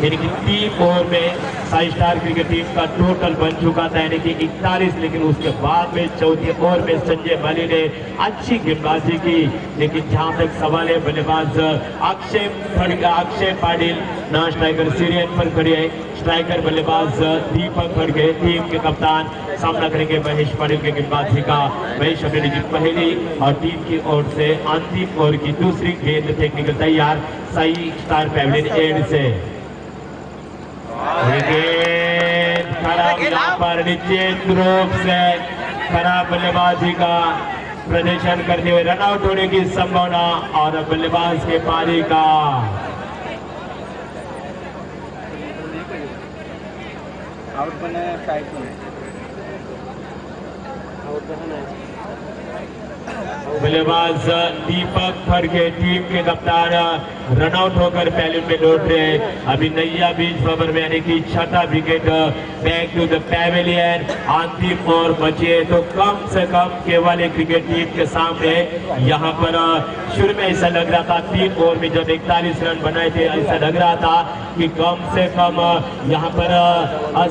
यानी कि 3 ओवर में 5 स्टार क्रिकेट टीम का टोटल बन चुका था यानी कि 41। लेकिन उसके बाद में चौथे ओवर में संजय माली ने अच्छी गेंदबाजी की। लेकिन जहां तक सवाल है बल्लेबाज अक्षय पाटिल ना स्ट्राइकर सीरियन पर खड़े हैं, स्ट्राइकर बल्लेबाज दीपक फड़के, टीम के कप्तान सामना करेंगे महेश पाटिल के गेंदबाजी का। महेश अपनी की पहली और टीम की ओर से अंतिम ओवर की दूसरी गेंद फेंकने के तैयार, सही स्टार पैवेलियन एंड से। खराब यहाँ पर निश्चित रूप से खराब बल्लेबाजी का प्रदर्शन करते हुए रन आउट होने की संभावना और बल्लेबाज के पारी का आउट बने बल्लेबाज दीपक फड़के, टीम के कप्तान रन आउट होकर पहले में लौट रहे। अभी नैया बीच ओवर में यानी कि 6ठा wicket back to the pavilion. अंतिम ओवर बचे तो कम से कम केवल क्रिकेट टीम के सामने यहाँ पर शुरू में ऐसा लग रहा था 3 ओवर में जब 41 रन बनाए थे ऐसा लग रहा था कि कम से कम यहाँ पर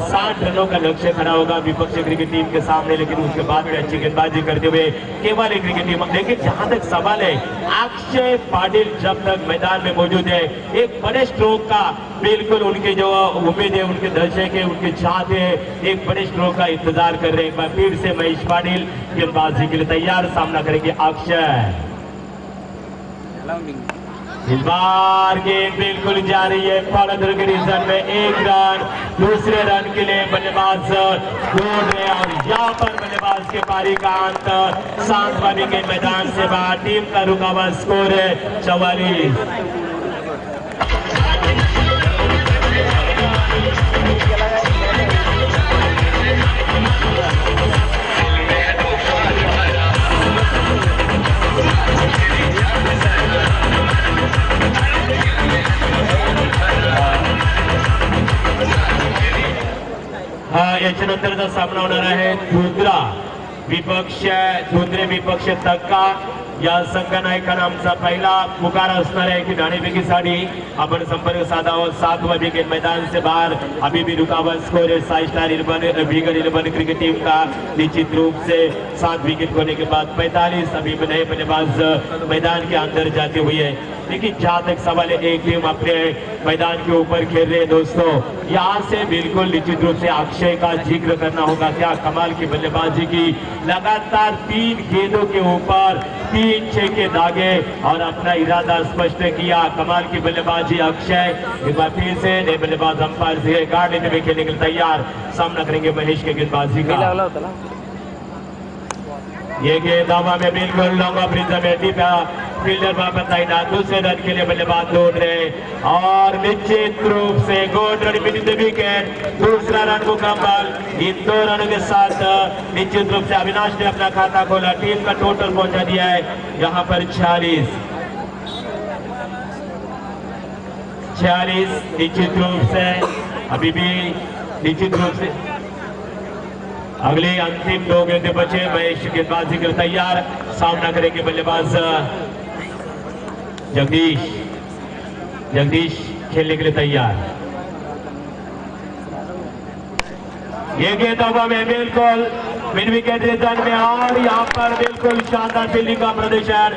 60 रनों का लक्ष्य खड़ा होगा विपक्षी क्रिकेट टीम के सामने। लेकिन उसके बाद में अच्छी गेंदबाजी करते हुए केवल क्रिकेट टीम। लेकिन जहां तक सवाल है अक्षय पाटिल जब तक मैदान में मौजूद है एक बड़े स्ट्रोक का बिल्कुल उनके जो उम्मीद है, उनके दर्शक है, उनके चाहते हैं एक बड़े स्ट्रोक का इंतजार कर रहे हैं। एक बार फिर से महेश पाटिल गेंदबाजी के लिए तैयार, सामना करेंगे अक्षय। इस बार गेंद बिल्कुल जा रही है फॉलो के रीजन में 1 रन। दूसरे रन के लिए बल्लेबाज दौड़ रहे और यहाँ पर बल्लेबाज के पारी का अंत 7वां विकेट मैदान से बाहर। टीम का रुका हुआ स्कोर है 44। याच्यानंतरचा सामना होणार आहे धुंद्रे विपक्ष तक्का या संघनायकांना आमचा पहिला पुकार असणार है कि नाणेफेकीसाठी आपण संपर्क साधावा। 7वां विकेट मैदान से बाहर अभी भी रुकावट स्कोर है 5 स्टार वीगर 11 क्रिकेट टीम का निश्चित रूप से 7 विकेट होने के बाद 45 अभी नए बल्लेबाज मैदान के अंदर जाते हुए। लेकिन जहां तक सवाल है एक टीम अपने मैदान के ऊपर खेल रहे हैं दोस्तों, यहाँ से बिल्कुल निश्चित रूप से अक्षय का जिक्र करना होगा। क्या कमाल की बल्लेबाजी की, लगातार 3 गेंदों के ऊपर 3-6 के दागे और अपना इरादा स्पष्ट किया। कमाल की बल्लेबाजी अक्षय। एक बार फिर से नए बल्लेबाज अंपायर से गार्ड लेते हुए खेलने के लिए तैयार, सामना करेंगे महेश के गेंदबाजी का। ये गेंद हवा में बिल्कुल लॉन्ग ऑफ रिजर्व फील्डर वापस तैनात, दूसरे रन के लिए बल्लेबाज दौड़ रहे और निश्चित रूप से गोल्ड रन मिलते विकेट, दूसरा रन मुकम्मल। इन 2 रनों के साथ निश्चित रूप से अविनाश ने अपना खाता खोला, टीम का टोटल पहुंचा दिया है यहाँ पर 46। निश्चित रूप से अभी भी निश्चित रूप से अगले अंतिम 2 गेंदें बचे। महेश गेंदबाजी के तैयार, सामना करेंगे बल्लेबाज जगदीश खेलने के लिए तैयार। ये गेंद हवा में बिल्कुल मिड विकेट रिटर्न में और यहाँ पर बिल्कुल शानदार फील्डिंग का प्रदर्शन।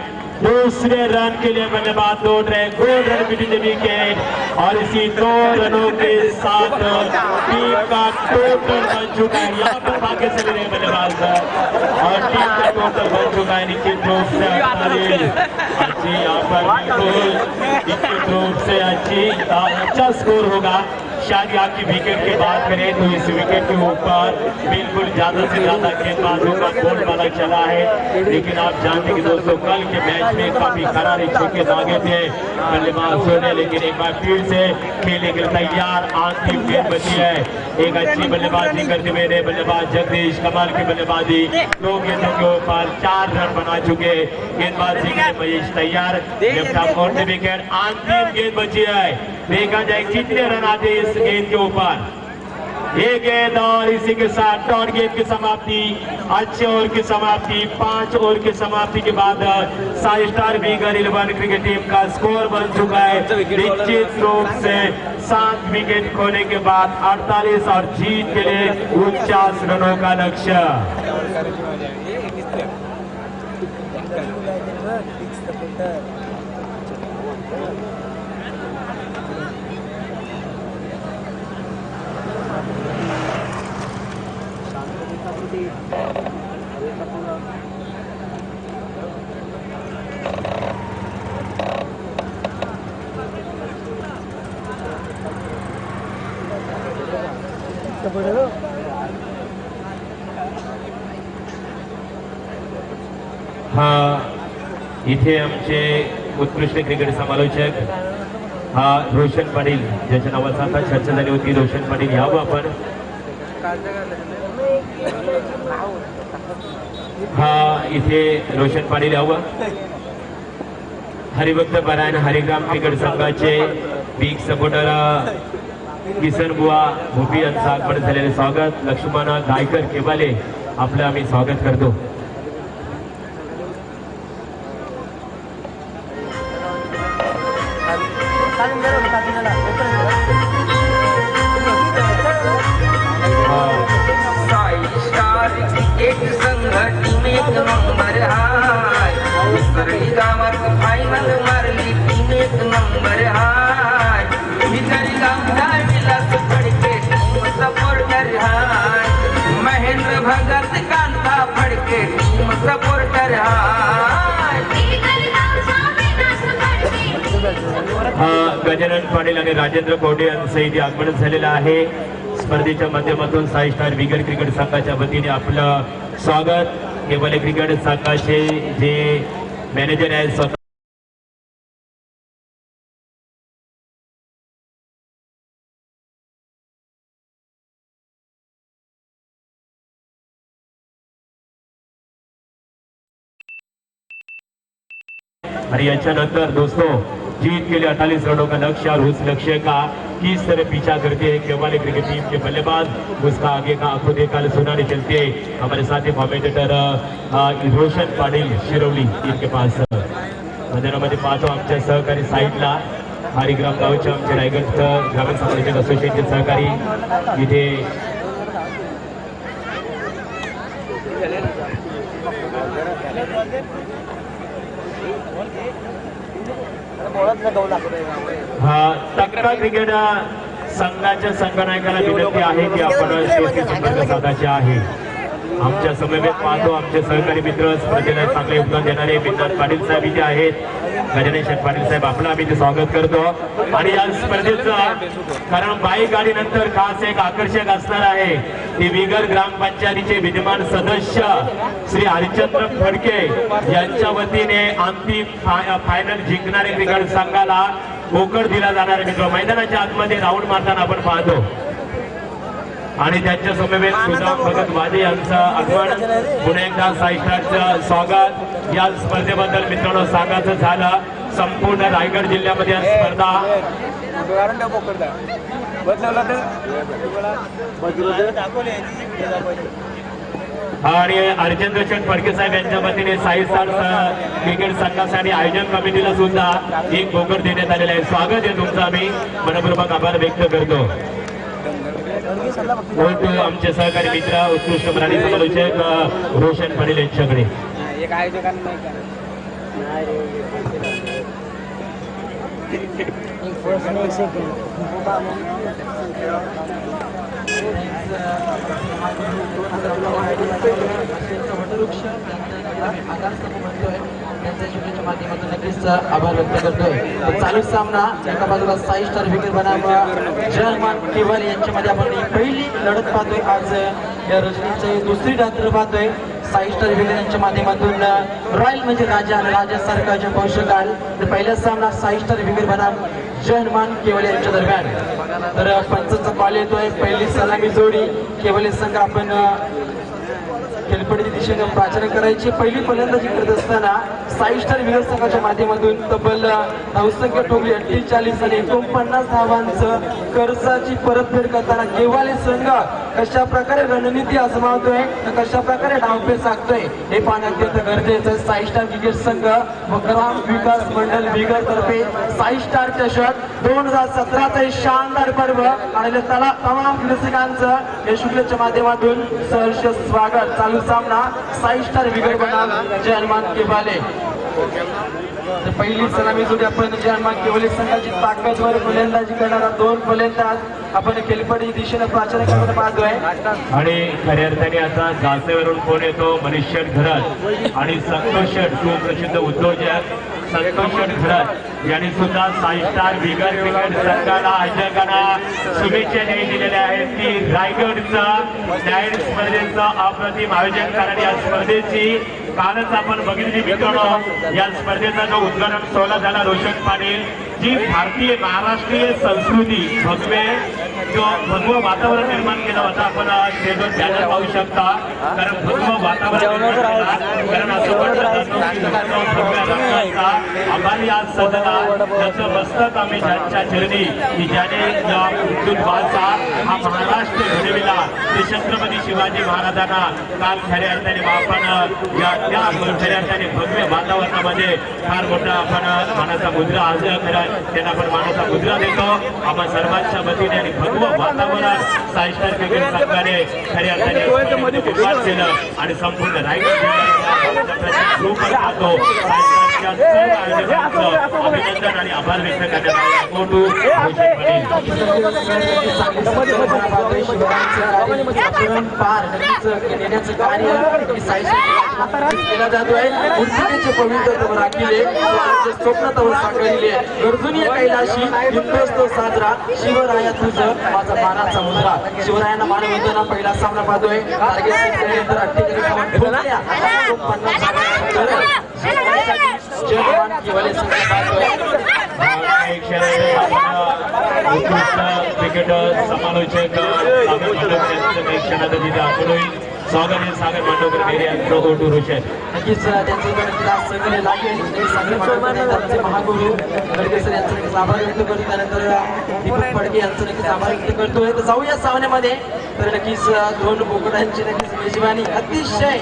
दूसरे रन के लिए बल्लेबाज दौड़ रहे, गोल रन बिटवीन द विकेट और इसी 2 रनों के साथ टीम का टोटल बन चुका है। यहाँ पर भाग्य से मिले बल्लेबाज और टीम का टोटल बन चुका है निश्चित रूप से 48। अच्छी यहाँ पर बिल्कुल निश्चित रूप से अच्छा स्कोर होगा। शायद यहाँ की विकेट की बात करें तो इस विकेट के ऊपर बिल्कुल ज्यादा से ज्यादा गेंदबाजों का बोलबाला चला है। लेकिन आप जानते हैं कि दोस्तों कल के मैच में काफी करारे छक्के दागे थे बल्लेबाजों ने, लेकिन एक बार फिर से खेलने के लिए तैयार। अंतिम गेंद बची है, एक अच्छी बल्लेबाजी करते हुए बल्लेबाज जगदीश, कमाल की बल्लेबाजी, 2 गेंदों के ऊपर 4 रन बना चुके। गेंदबाजी के लिए महेश तैयार, left of on the wicket. अंतिम गेंद बची है, देखा जाए कितने रन आते इस गेंद के ऊपर। ये गेंद और इसी के साथ डॉट गेंद की समाप्ति, अच्छे ओवर की समाप्ति। 5 ओवर की समाप्ति के बाद 7 स्टार वीगर 11 क्रिकेट टीम का स्कोर बन चुका है निश्चित रूप से 7 विकेट खोने के बाद 48 और जीत के लिए 49 रनों का लक्ष्य। इथे आमचे उत्कृष्ट क्रिकेट समालोचक रोशन पाटील, ज्याच्या नावाचा आता चर्चा झाली होती, रोशन पाटील यावं आपण। इथे रोशन पाटील यावं। हरिभक्त परायण हरिग्राम क्रिकेट संघाचे बिग सपोर्टर किसन बुवा भोपी यांचं आगमन झालेले स्वागत। लक्ष्मण गायकर केवाले आपलं आम्ही स्वागत करतो। फाइनल मारली टीम 1 नंबर हाय, बिचारी गावदार विलास फडके टीम सपोर्टर हाय, महेंद्र भगत कांता फडके टीम सपोर्टर हाय। गजानन पाटील आणि राजेंद्र कोडे यांचं इथे आगमन झालेलं आहे। स्पर्धेच्या माध्यमातून 6 स्टार वीगर क्रिकेट संघाच्या वतीने आपलं स्वागत। केवळ क्रिकेट संघाचे जे मॅनेजर आहेत और याच्यानंतर दोस्तों जीत के लिए 48 रनों का लक्ष्य और उस लक्ष्य का किस तरह पीछा करती है केवाली क्रिकेट टीम के बल्लेबाज उसका आगे का आंखों देखा सुनाने चलती है। हमारे साथी कॉमेंटेटर रोशन पाटील शिरवली इनके पास मैदानामध्ये पाहतो आमच्या सहकारी साईडला हरिग्राम गावचे आमचे रायगड ग्रामीण सामाजिक असोसिएशनचे सहकारी इथे तक्रार क्रिकेट संघाच्या संघनायकाला विनंती आहे की आपण शेती संपर्क साधायचे आहे। आमच्या समवेत पाहतो आमचे सहकारी मित्र स्पर्धेला चांगले योगदान देणारे विद्वान पाटील साहेब इथे आहेत। गजानन शेठ पाटील साहेब आपलं आम्ही ते स्वागत करतो आणि या स्पर्धेचं कारण बाई गाडी नंतर खास एक आकर्षक असणार आहे ती विगर ग्रामपंचायतीचे विद्यमान सदस्य श्री हरिचंद्र फडके यांच्या वतीने अंतिम फायनल जिंकणारे क्रिकेट संघाला बोकड दिला जाणार आहे। मित्र मैदानाच्या आतमध्ये राऊंड मारताना आपण पाहतो आणि त्यांच्या समवेत सुदाम भगत वाजे यांचं आगमन पुन्हा एकदा साईस्टारचं स्वागत। या स्पर्धेबद्दल मित्रांनो सांगायचं झालं संपूर्ण रायगड जिल्ह्यामध्ये स्पर्धा आणि हरिचंद्र शेठ फडके साहेब यांच्या वतीने साईस्टार क्रिकेट संघासाठी आयोजन कमिटीला सुद्धा एक बोकड देण्यात आलेलं आहे। स्वागत आहे तुमचं आम्ही मनपूर्वक आभार व्यक्त करतो। आमचे सहकारी मित्र उत्कृष्ट प्राणी समालोचक रोशन पाटील यांच्याकडे एक आयोजकांना त्यांच्या शुभेच्छा माध्यमातून नक्कीच आभार व्यक्त करतोय। चालू सामना एका बाजूला साई स्टार विकेट बनाम जयमान केवाल यांच्यामध्ये आपण ही पहिली लढत पाहतोय। आज या रजनीची दुसरी रात्र पाहतोय। साई स्टार विकेट यांच्या माध्यमातून रॉयल म्हणजे राजा आणि राजासारखा जे पोषकाल पहिला सामना साई स्टार विकेट बनाम जयमान केवाल यांच्या दरम्यान तर पंचांचा कॉल येतोय। पहिली सलामी जोडी केवाल संघ आपण खेळपडीच्या दिशेने प्राचारण करायची पहिली फलंदाजी करत असताना साई स्टार विकेट संघाच्या माध्यमातून तब्बल धावसंख्या ठोकली 48 आणि 49 धावांचं कर्जाची परतफेड करताना केवाले संघ कशा प्रकारे रणनीती आजमावतोय कशा प्रकारे डावपेच आखतोय हे पाहणं अत्यंत गरजेचं। साई स्टार क्रिकेट संघ व ग्राम विकास मंडळ विगर तर्फे साई स्टार चषक 2017चे शानदार पर्व आणि त्याला तमाम रसिकांचं या शुभेच्छेच्या माध्यमातून सहर्ष स्वागत। चालू सामना साई स्टार विकेट बनाम जयमान केवाले तर पहिली सलामी जोडी आपण जयमान केवाले संघाची ताकदवर फलंदाजी करणारा दोन फलंदाज आपण खेळपडी दिशेने प्राचारण करत पाहतोय आणि खऱ्या अर्थाने आता जासेवरून फोन येतो मनीष शेठ घरात आणि संतोष शेठ सुप्रसिद्ध उद्योजक संतोष शेठ घरात यांनी सुद्धा साई स्टार विगर क्रिकेट संघाला आयोजकांना शुभेच्छा दिलेल्या आहेत की रायगडचं न्याय स्पर्धेचं अप्रतिम आयोजन करणारी या स्पर्धेची कालच आपण बघितली मित्रांनो। या स्पर्धेचा जो उद्घाटन सोहळा झाला रोशन पाटील जी भारतीय महाराष्ट्रीय संस्कृती भगवं वातावरण निर्माण केलं होतं। आपण स्टेजवर बॅनर पाहू शकता कारण भगवं वातावरण कारण आभारी आज सदना त्याचं मस्तक आम्ही ज्यांच्या चरणी की ज्याने उद्योगवाचा हा महाराष्ट्र घडविला ते छत्रपती शिवाजी महाराजांना काल खऱ्या अर्थाने आपण या त्या खऱ्या अर्थाने भव्य वातावरणामध्ये फार मोठा आपण मानाचा मुद्रा आज त्यांना आपण मानाचा मुद्रा देतो। आपण सर्वांच्या वतीने आणि भगवं वातावरण साई स्टार क्रिकेट संघाने खऱ्या अर्थाने निर्माण केलं आणि संपूर्ण रायगड जिल्ह्यात अभिनंदन आणि आभार व्यक्त करण्यात केला जातोय। उद्योगाचे पवित्र राखिले स्वप्न साकारले गरजुनी कैलाशी हिंदोस्तो साजरा शिवराया तुझं माझा मानाचा मुद्रा। शिवरायांना मानवंदना पहिला सामना पाहतोय जयमान केवाले संघ क्रिकेट समालोचक आपण स्वागत आहे सागर मांडवकर मेरे यांचं ओटू रोशन. नक्कीच त्यांचं नक्कीच आज सहकार्य लागेल. हे सागर मांडवकर त्यांचे महागुरु गडके सर यांचं नक्कीच आभार व्यक्त करतो. त्यानंतर दीपक फडके यांचं नक्कीच आभार व्यक्त करतोय. तर जाऊया सामन्यामध्ये. तर नक्कीच दोन बोकडांची नक्कीच मेजवानी अतिशय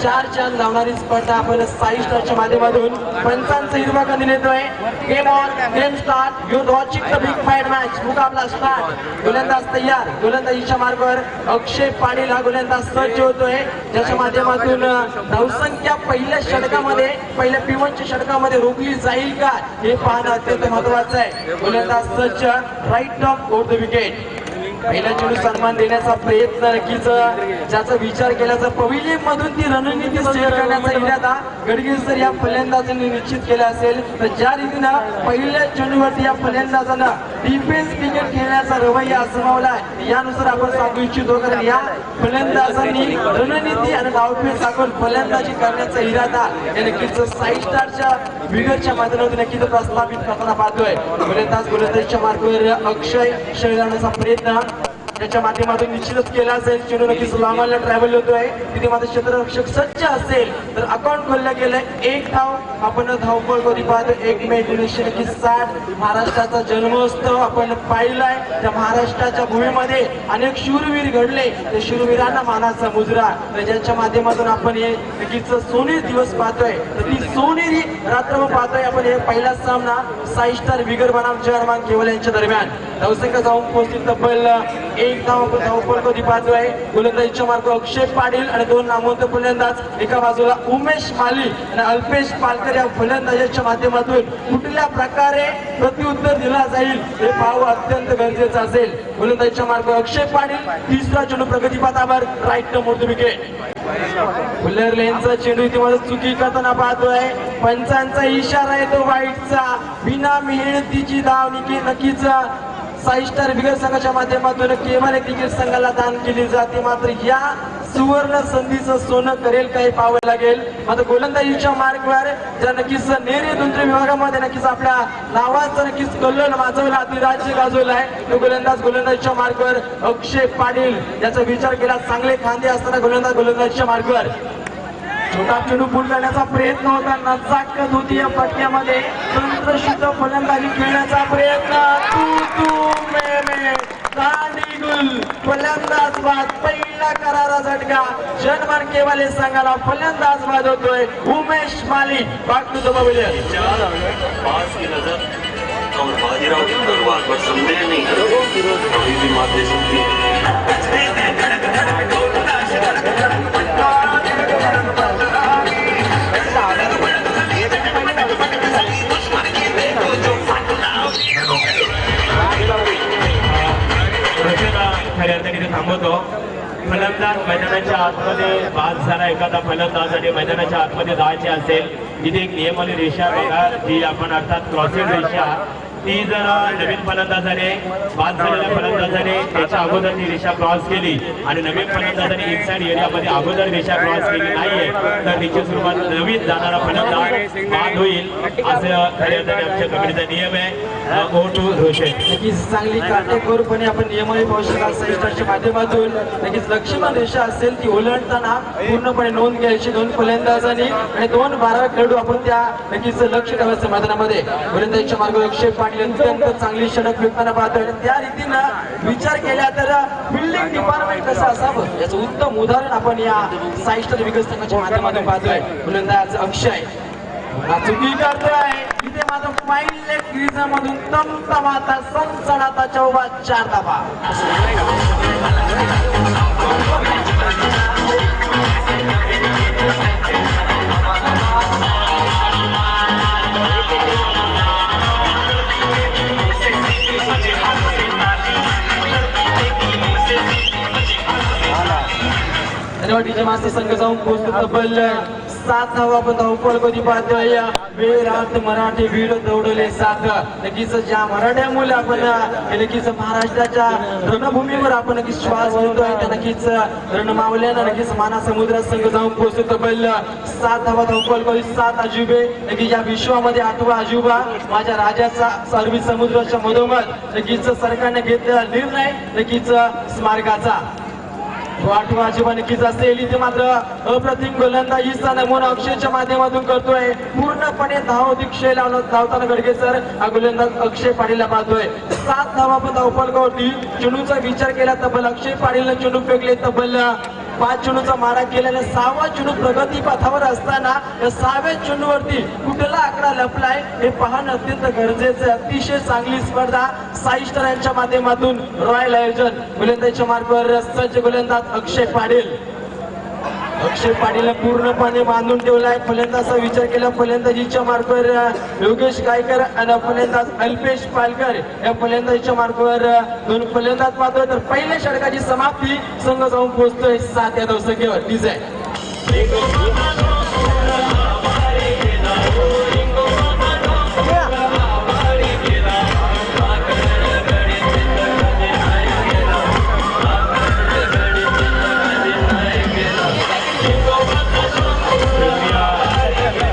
चार लावणारी स्पर्धा आपण साई स्टारच्या माध्यमातून पंचांचा हिरवा कंदील येतोय. Game on, game start. You watching the big fight match. मुकाबला स्टार्ट. गोलंदाज तयार. गोलंदाजीच्या मार्गावर अक्षय पाटील हा गोलंदाज सज्ज होतोय, ज्याच्या माध्यमातून धावसंख्या पहिल्या षटकामध्ये पहिल्या P1च्या षटकामध्ये रोखली जाईल का हे पाहणं अत्यंत महत्वाचं आहे. गोलंदाज सज्ज. Right top over the wicket. पहिल्या चेंडू सन्मान देण्याचा प्रयत्न नक्कीच ज्याचा विचार केल्याचा पविलियन मधून ती रणनीती शेअर करण्याचा इरादा गडके सर या फलंदाजांनी निश्चित केला असेल. तर ज्या रीतीनं पहिल्या चेंडूवरती या फलंदाजानं डिफेन्स क्रिकेट खेळण्याचा रवैया आजमावलाय यानुसार आपण सांगू इच्छितो. कारण या फलंदाजांनी रणनीती आणि डावपेच साखर फलंदाजी करण्याचा इरादा हे नक्कीच साई स्टारच्या विगरच्या माध्यमातून नक्कीच प्रस्थापित करताना पाहतोय. गोलंदाजीच्या मार्गावर अक्षय शैलाचा प्रयत्न त्याच्या माध्यमातून निश्चितच केला असेल. चेंडू नक्कीच लांबाला ट्रॅव्हल होतोय. तिथे मात्र क्षेत्ररक्षक सज्ज असेल तर अकाउंट खोललं गेलंय. एक धाव आपण धावपळ कधी पाहतो. 1 मे 1960 महाराष्ट्राचा जन्मोत्सव आपण पाहिलाय. त्या महाराष्ट्राच्या भूमीमध्ये अनेक शूरवीर घडले. त्या शूरवीरांना मानाचा मुजरा ज्याच्या माध्यमातून आपण हे नक्कीच सोनेरी दिवस पाहतोय. तर ती सोनेरी रात्र पाहतोय आपण. हे पहिला सामना साई स्टार विगर बनाम जयमान केवल यांच्या दरम्यान. धावसंख्या जाऊन पोहोचतील तब्बल 1 धावपळ कधी पाहतोय. गोलंदाजीच्या मार्ग अक्षय पाटील आणि 2 नामवंत फलंदाज. एका बाजूला उमेश माली आणि अल्पेश पालकर या फलंदाजाच्या माध्यमातून कुठल्या प्रकारे प्रत्युत्तर दिला जाईल हे पाहणं अत्यंत गरजेचं असेल. गोलंदाजीच्या मार्ग अक्षय पाटील. तिसरा चेंडू प्रगतीपथावर. Right term over the wicket. Fuller लेनचा चेंडू इथे मध्ये चुकी करताना पाहतोय. पंचांचा इशारा येतो वाईटचा. बिना मेहनतीची धाव नक्कीच साई स्टार विगर संघाच्या माध्यमातून केवळ क्रिकेट संघाला दान केली जाते. मात्र या सुवर्ण संधीचं सोनं करेल काही पाहावं लागेल. मात्र गोलंदाजीच्या मार्गावर ज्या नक्कीच नेरे दुंद्रे विभागामध्ये नक्कीच आपल्या नावाचं नक्कीच कल्लोल माजवला राज्य गाजवलाय. तो गोलंदाजीच्या मार्गावर अक्षय पाटील याचा विचार केला. चांगले खांदे असताना गोलंदाजीच्या मार्गावर छोटा चेंडू पूल करण्याचा प्रयत्न होता. नजाकत होती या फटक्यामध्ये. तंत्रशुद्ध फलंदाजी खेळण्याचा प्रयत्न. गुल फलंदाज बाद. पहिला करारा झटका जनमान केवाले संघाला फलंदाज बाद होतोय उमेश माली. बाक टू द पवेलियन. पास की नजर और बाजीराव की तलवार पर संदेह नहीं कभी भी मात दे सकती है. खऱ्या अर्थाने थांबवतो. फलंदाज मैदानाच्या आतमध्ये बाद झाला. एखादा फलंदाज आणि मैदानाच्या आतमध्ये जायचे असेल तिथे एक नियमाने रेषा बघा जी आपण अर्थात क्रॉसिंग रेषा ती जर नवीन फलंदाजाने बाद झालेल्या फलंदाजाने त्याच्या अगोदर ती रेषा क्रॉस केली आणि नवीन फलंदाजाने इनसाइड एरियामध्ये अगोदर रेषा क्रॉस केली नाहीये तर निश्चित स्वरूपात नवीन जाणारा फलंदाज बाद होईल असं खऱ्या अर्थाने आमच्या कमिटीचा नियम आहे. ओटू रोशन. नक्कीच चांगली काटेकोरपणे आपण नियमावली पाहू शकाल. साई स्टारच्या माध्यमातून नक्कीच लक्ष्मण रेषा असेल ती ओलांडताना पूर्णपणे नोंद घ्यायची 2 फलंदाजांनी आणि 2 12 खेळाडू आपण त्या नक्कीच लक्ष ठेवायचं मैदानामध्ये. गोलंदाजीच्या मार्गावर अक्षय पाटील अत्यंत चांगली षटक फेकताना पाहतोय. त्या रीतीनं विचार केला तर फिल्डिंग डिपार्टमेंट कसं असावं याचं उत्तम उदाहरण आपण या साई स्टार विकास संघाच्या माध्यमातून पाहतोय. गोलंदाज अक्षय चुकी करतोय. इथे मात्र फाईन लेग क्रीजमधून तमतमाता सनसनाटा 4 धावा. मास्टर संघ जाऊन पोहोचतो. तब्बल 7 धावा आपण धावपळ कधी पाहतोय. वेळात मराठी वीर दौडले 7. नक्कीच ज्या मराठ्या मुले आपण नक्कीच महाराष्ट्राच्या रणभूमीवर आपण नक्कीच श्वास घेतोय त्या नक्कीच रणमावल्यानं नक्कीच माना समुद्र संघ जाऊन पोहोचतो. तब्बल 7 धावा धावपळ कधी 7 अजुबे. नक्कीच या विश्वामध्ये 8वा अजुबा माझ्या राजाचा अरबी समुद्राच्या मधोमध नक्कीच सरकारने घेतलेला निर्णय नक्कीच स्मारकाचा. आठवा अजिबा नक्कीच असेल. इथे मात्र अप्रतिम गोलंदाजीचा नमुना अक्षयच्या माध्यमातून करतोय. पूर्णपणे धाव दिक्षे धावताना गडगेसर हा गोलंदाज अक्षय पाटीलला पाहतोय. 7 धावा पण धावफलकावरती. चेंडूचा विचार केला तब्बल अक्षय पाटीलने चेंडू फेकले तब्बल 5 चेंडूचा मारा केल्याने 6वा चेंडू प्रगती पथावर असताना या 6व्या चेंडूवरती कुठला आकडा लपलाय हे पाहणं अत्यंत गरजेचं. अतिशय चांगली स्पर्धा साई स्टार यांच्या माध्यमातून रॉयल आयोजन. गोलंदाजीच्या मार्गावर सज्ज गोलंदाज अक्षय पाटील. अक्षय पाटीलला पूर्णपणे बांधून ठेवलाय. फलंदाजाचा विचार केला. फलंदाजीच्या मार्गावर योगेश गायकर आणि फलंदाज अल्पेश पालकर या फलंदाजीच्या मार्गावर 2 फलंदाज पाहतोय. तर पहिल्या षटकाची समाप्ती संघ जाऊन पोहोचतोय 7 या धावसंख्येवर. डिझाय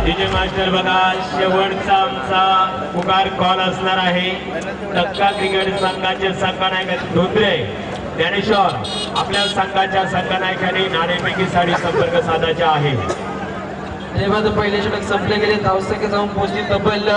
डीजे मास्टर बघा, शेवटचा आमचा पुकार कॉल असणार आहे. टक्का क्रिकेट संघाचे संघनायक धोत्रे ज्ञानेश्वर आपल्या संघाच्या संघनायकाने नाणेफेकी साठी संपर्क साधायचा आहे. तेव्हा पहिले षटक संपले गेले. धावसंख्या जाऊन पोहोचली तब्बल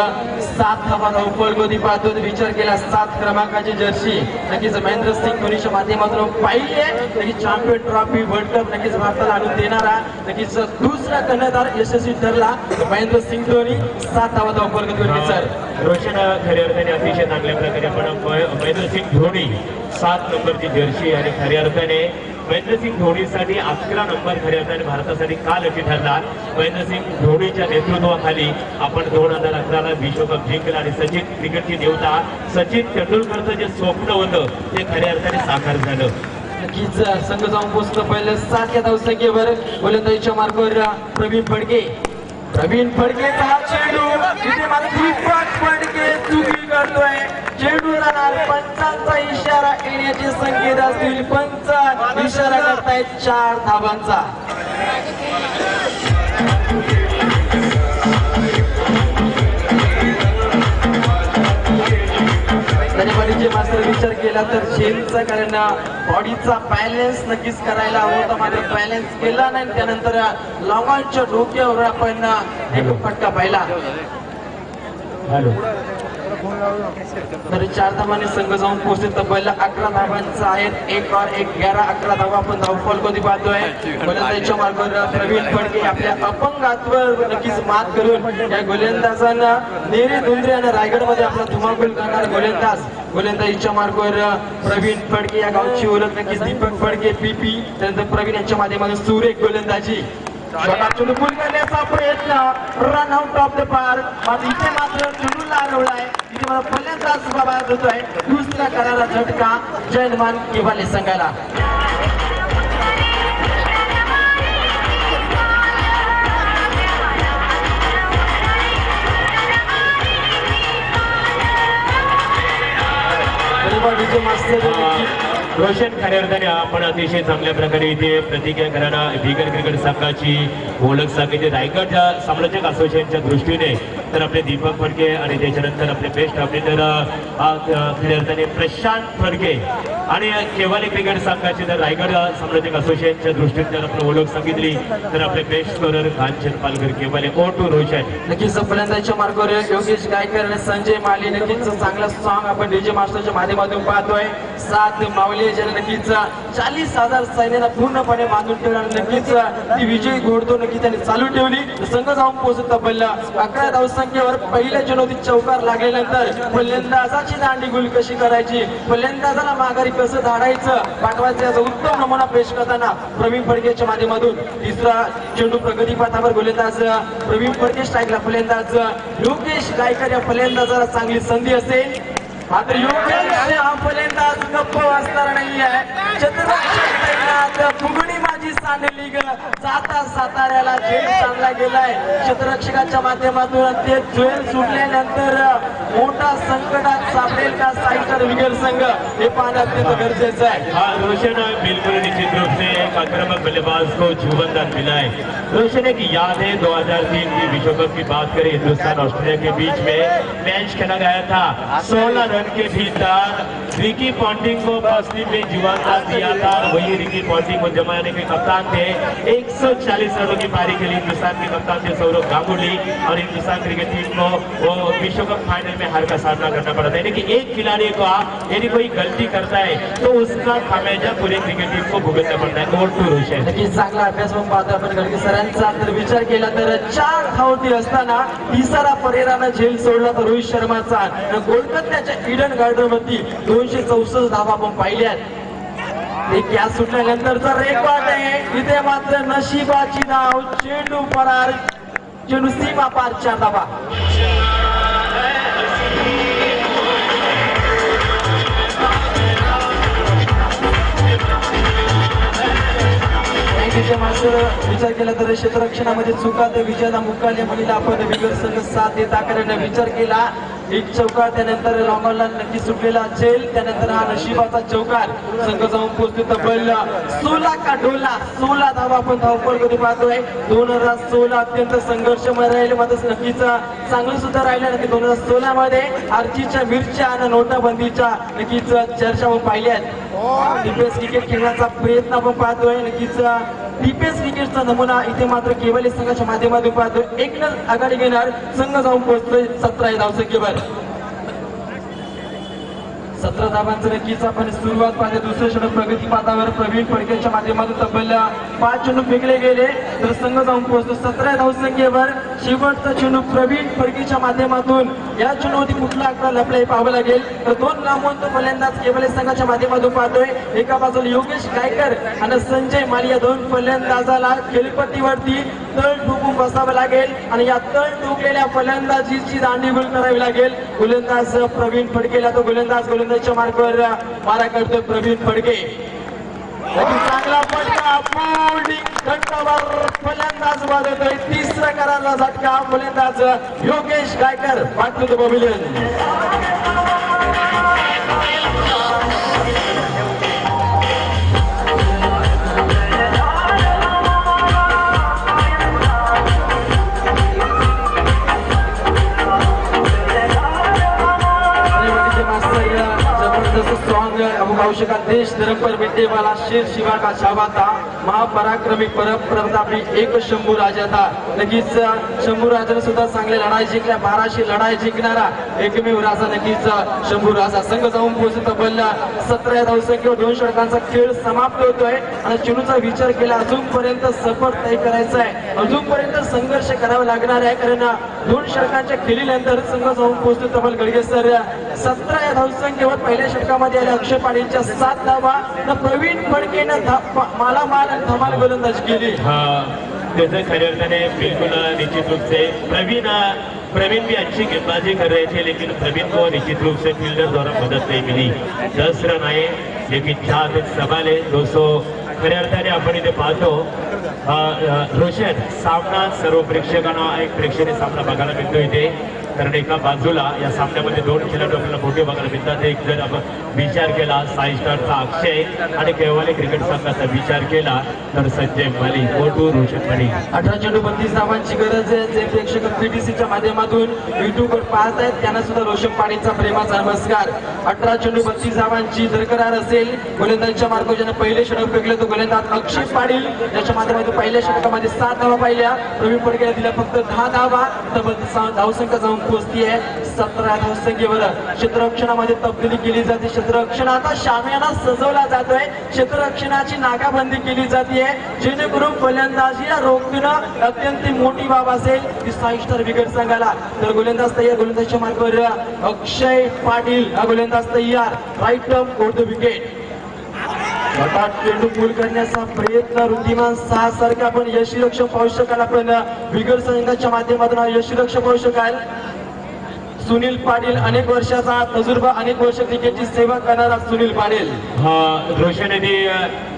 7 धावा धावफलक पाहतो. विचार केला 7 क्रमांकाची जर्सी नक्कीच महेंद्र सिंग धोनीच्या माध्यमातून पाहिली आहे. नक्कीच चॅम्पियन ट्रॉफी वर्ल्ड कप नक्कीच भारताला आणून देणारा नक्कीच दुसरा कर्णधार यशस्वी ठरला महेंद्र सिंग धोनी. 7 धावा धावफलक सर रोशन खऱ्या अर्थाने अतिशय चांगल्या प्रकारे आपण महेंद्र सिंग धोनी 7 नंबरची जर्सी आणि खऱ्या अर्थाने महेंद्र सिंग धोनीसाठी 11 नंबर खऱ्या अर्थाने भारतासाठी का लकी ठरला. महेंद्र सिंग धोनीच्या नेतृत्वाखाली आपण 2011ला विश्वकप जिंकला आणि सचिन क्रिकेटची देवता सचिन तेंडुलकरचं जे स्वप्न होतं ते खऱ्या अर्थाने साकार झालं. नक्कीच संघ जाऊन पोहोचतो पहिलं 7 या धावसंख्येवर. गोलंदाजीच्या मार्गावर प्रवीण फडके. प्रवीण फडकेचा हा चेंडू इथे मात्र दीपक फडके चुकी करतोय. चेंडू जाणार. पंचांचा इशारा येण्याचे संकेत असतील. पंच इशारा करतायत 4 धावांचा. धन्यवादीचे मास्तर विचार केला तर झेलचा कारण बॉडीचा बॅलन्स नक्कीच करायला हवं होता. मात्र बॅलन्स केला नाही. त्यानंतर लॉंगॉनच्या डोक्यावर आपण एक फटका पाहिला. तरी 4 धावांनी संघ जाऊन पोहोचले. तब्बल 11 धावांचा आहेत. 1 और 1 11 11 धावा आपण धावफलक पाहतोय. गोलंदाजीच्या मार्गावर प्रवीण फडके आपल्या अपंगात्वर नक्कीच मात करून या गोलंदाजांना नेरे दुंद्रे आणि रायगडमध्ये आपला धुमाकूल करणारा गोलंदाज. गोलंदाजीच्या मार्गावर प्रवीण फडके या गावची ओळख नक्कीच दीपक फडके पीपी. त्यानंतर प्रवीण यांच्या माध्यमातून सुरेख गोलंदाजी. छोटा चेंडू पूल करण्याचा प्रयत्न. Run out of the park. मात्र इथे मात्र चेंडूला हरवलाय. इथे मला फलंदाज बाबा होतोय. दुसरा करारा झटका जयमान केवाले संघाला. रोशन खऱ्या अर्थाने आपण अतिशय चांगल्या प्रकारे इथे प्रतिज्ञा करायला बिगर क्रिकेट संघाची ओळख सांगितली. रायगड समालोचक असोसिएशनच्या दृष्टीने तर आपले दीपक फडके आणि त्याच्यानंतर आपले बेस्ट ऑपरेटर खऱ्या अर्थाने प्रशांत फडके आणि केवाले क्रिकेट संघाची जर रायगड समालोचक असोसिएशनच्या दृष्टीने जर आपण ओळख सांगितली तर आपले बेस्ट स्कोरर कांचन पालकर केवाले. O2 रोशन. नक्कीच फलंदाजीच्या मार्गावर योगेश गायकर आणि संजय माली नक्कीच चांगला सॉंग आपण डीजे मास्टरच्या माध्यमातून पाहतोय. 7 माऊली ज्याने नक्कीच 40,000 सैन्याला पूर्णपणे बांधून ठेवला. नक्कीच ती विजयी घोडतो नक्की त्यांनी चालू ठेवली. संघ जाऊन पोहोचत तब्बल 11 धावसंख्येवर. पहिल्या चेंडूत चौकार लागल्यानंतर फलंदाजाची दांडी गुल कशी करायची, फलंदाजाला माघारी कसं धाडायचं पाठवायचं याचा उत्तम नमुना पेश करताना प्रवीण फडकेच्या माध्यमातून. तिसरा चेंडू प्रगतीपथावर. गोलंदाज प्रवीण फडके स्ट्राईकला. फलंदाज योगेश गायकर या फलंदाजाला चांगली संधी असेल. मात्र योगेश हा फलंदाज गप्प वाचणार नाहीये. छत्रपती फुगडी माझी आरची सांडली ग जाता साताऱ्याला झेल चांगला गेलाय क्षेत्ररक्षकाच्या माध्यमातून ते झेल सुटल्यानंतर मोठा संकटात सापडेल का साईस्टार विगर संघ हे पाहणं अत्यंत गरजेचं आहे. हाँ, रोशन बिल्कुल निश्चित रूप से एक आक्रामक बल्लेबाज को जुबंदार मिला है. रोशन एक याद है 2003 की विश्व कप की बात करें, हिंदुस्तान ऑस्ट्रेलिया के बीच में मैच खेला गया था. 16 रन के भीतर रिकी पॉन्टिंग को फर्स्ट में जुबंदार दिया था. वही रिकी पॉन्टिंग को जमाने के कप्तान थे. 140 रनों की पारी के लिए हिंदुस्तान के कप्तान थे सौरभ गांगुली और हिंदुस्तान क्रिकेट टीम को वो विश्व कप फाइनल में हार का सामना करना पड़ा था. यानी कि एक खिलाड़ी को यदि कोई गलती करता है तो उसका खामियाजा पूरी क्रिकेट टीम को भुगतना पड़ता है. Over to Roshan. नक्कीच चांगला अभ्यास पण पाहतो आपण गडके सरांचा. तर विचार केला तर 4 धावती असताना तिसरा परेरानं झेल सोडला तर रोहित शर्माचा. कोलकात्याच्या ईडन गार्डन मध्ये 264 धावा आपण पाहिल्यात. ते कॅच सुटल्यानंतरचा रेकॉर्ड आहे. इथे मात्र नशिबाची धाव, चेंडू परार, चेंडू सीमा पार 4 धावा. मात्र विचार केला तर क्षेत्ररक्षणामध्ये चुका तर विजयाला मुक्काल या मुलीला आपण विगर संघ साथ देत आकारण्याचा विचार केला. एक चौकार, त्यानंतर लॉंगॉनला नक्की सुटलेला झेल, त्यानंतर हा नशिबाचा चौकार. संघ जाऊन पोहोचतो तब्बल 16 का ढोला 16 धावा आपण धावपळ कधी पाहतोय. 2016 अत्यंत संघर्षमय राहिले, मात्र नक्कीच चांगलं सुद्धा राहिलं. नक्की 2016 मध्ये आर्चीच्या मिरच्या आणि नोटाबंदीच्या नक्कीच चर्चा आपण पाहिल्यात. डीपीएस क्रिकेट खेळण्याचा प्रयत्न आपण पाहतोय. नक्कीच डीपीएस क्रिकेटचा नमुना इथे मात्र केवळ संघाच्या माध्यमातून पाहतोय. एकच आघाडी घेणार संघ जाऊन पोहोचतोय 17 धावसंख्येवर. 17 धावांचं नक्कीच आपण सुरुवात पाहतो. दुसरे षटक प्रगती पातावर प्रवीण फडकेच्या माध्यमातून तब्बल 5 चेंडू फेकले गेले तर संघ जाऊन पोहोचतो 17 धावसंख्येवर. शेवटचा चेंडू प्रवीण फडकेच्या माध्यमातून. या चेंडूवरती कुठला आकडा लपला हे पाहावं लागेल. तर 2 नामवंत फलंदाज केवळ संघाच्या माध्यमातून पाहतोय. एका बाजूला योगेश गायकर आणि संजय माली या 2 फलंदाजाला खेळपट्टीवरती तळ ठोकून बसावं लागेल आणि या तळ ठोकलेल्या फलंदाजीची दांडीगुल करावी लागेल. गोलंदाज प्रवीण फडकेला तो गोलंदाजच्या मार्गावर मारा करतोय प्रवीण फडके. चांगला फटका बोर्डिंग खंडावर फलंदाज वाजवतोय. तिसरा करारला झटका फलंदाज Yogesh Gaikar. Back to the pavilion. औषका देश धर्म पर विद्ये वाला शेर शिवा का छावा था. महापराक्रमी परप्रतापी एक शंभू राजा था. नक्कीच शंभू राजाने सुद्धा चांगले लढाई जिंकल्या. 1200 लढाई जिंकणारा एकमेव राजा नक्कीच शंभू राजा. संघ जाऊन पोहोचतो तब्बल 17 धावसंख्येवर 2 षटकांचा खेळ समाप्त होतोय आणि चेंडूचा विचार केला अजूनपर्यंत सफर तय करायचा आहे. अजूनपर्यंत संघर्ष करावा लागणार आहे, कारण 2 षटकांच्या खेळीनंतर संघ जाऊन पोहोचतो तब्बल गडगे सर 17 धावसंख्येवर. पहिल्या षटकामध्ये आले अक्षय पाटीलच्या 7 धावा. प्रवीण फडकेनं मालामाल आणि धमाल गोलंदाजी केली. जैसे खरे अर्थाने बिल्कुल निश्चित रूप से प्रवीण भी अच्छी गेंदबाजी कर रहे थे, लेकिन प्रवीण को निश्चित रूप से फील्डर द्वारा मदद नहीं मिली. 10 रन आए, लेकिन 4 सवाल है 200. खऱ्या अर्थाने आपण इथे पाहतो रोशन सामना सर्व प्रेक्षकांना एक प्रेक्षणीय सामना बघायला मिळतो इथे. कारण एका बाजूला या सामन्यामध्ये 2 खेळाडू आपल्याला मोठे बघायला मिळतात. एक जर आपण विचार केला साई स्टारचा अक्षय आणि केवाले क्रिकेट संघाचा विचार केला तर संजय माली. मोठू रोशन माली. 18 चेंडू 32 धावांची गरज आहे. जे प्रेक्षक पीटीसीच्या माध्यमातून युट्यूबवर पाहत आहेत त्यांना सुद्धा रोशन पाटीलचा प्रेमाचा नमस्कार. 18 चेंडू 32 धावांची दरकरार असेल. गोलंदाजीच्या मार्गावर ज्याने पहिले षटक फेकले तो गोलंदाज अक्षय पाटील. त्याच्या माध्यमातून पहिल्या षटकामध्ये 7 धावा पाहिल्या. प्रवीण फडकेला दिल्या फक्त 10 धावा. तर धावसंख्या जाऊन पोहोचती आहे 17 धावसंख्येवर. क्षेत्ररक्षणामध्ये तब्दीली केली जाते. क्षेत्ररक्षण आता शामियाना सजवला जातोय. क्षेत्ररक्षणाची नाकाबंदी केली जाते जेणेकरून फलंदाजीला रोखणं अत्यंत मोठी बाब असेल ती साई स्टार विकेट संघाला. तर गोलंदाज तयार. गोलंदाजच्या मार्गावर अक्षय पाटील हा गोलंदाज तयार. Right term over the wicket. चेंडू पूल करण्याचा प्रयत्न ऋद्धिमान 6 सारखा आपण यशरक्षक पाहू शकाल. आपण विगर संघाच्या माध्यमातून यशरक्षक पाहू शकाल. सुनील पाटील, अनेक वर्षाचा तजुर्बा, अनेक वर्ष क्रिकेटची सेवा करणारा सुनील पाटील। हाँ, रोशन ने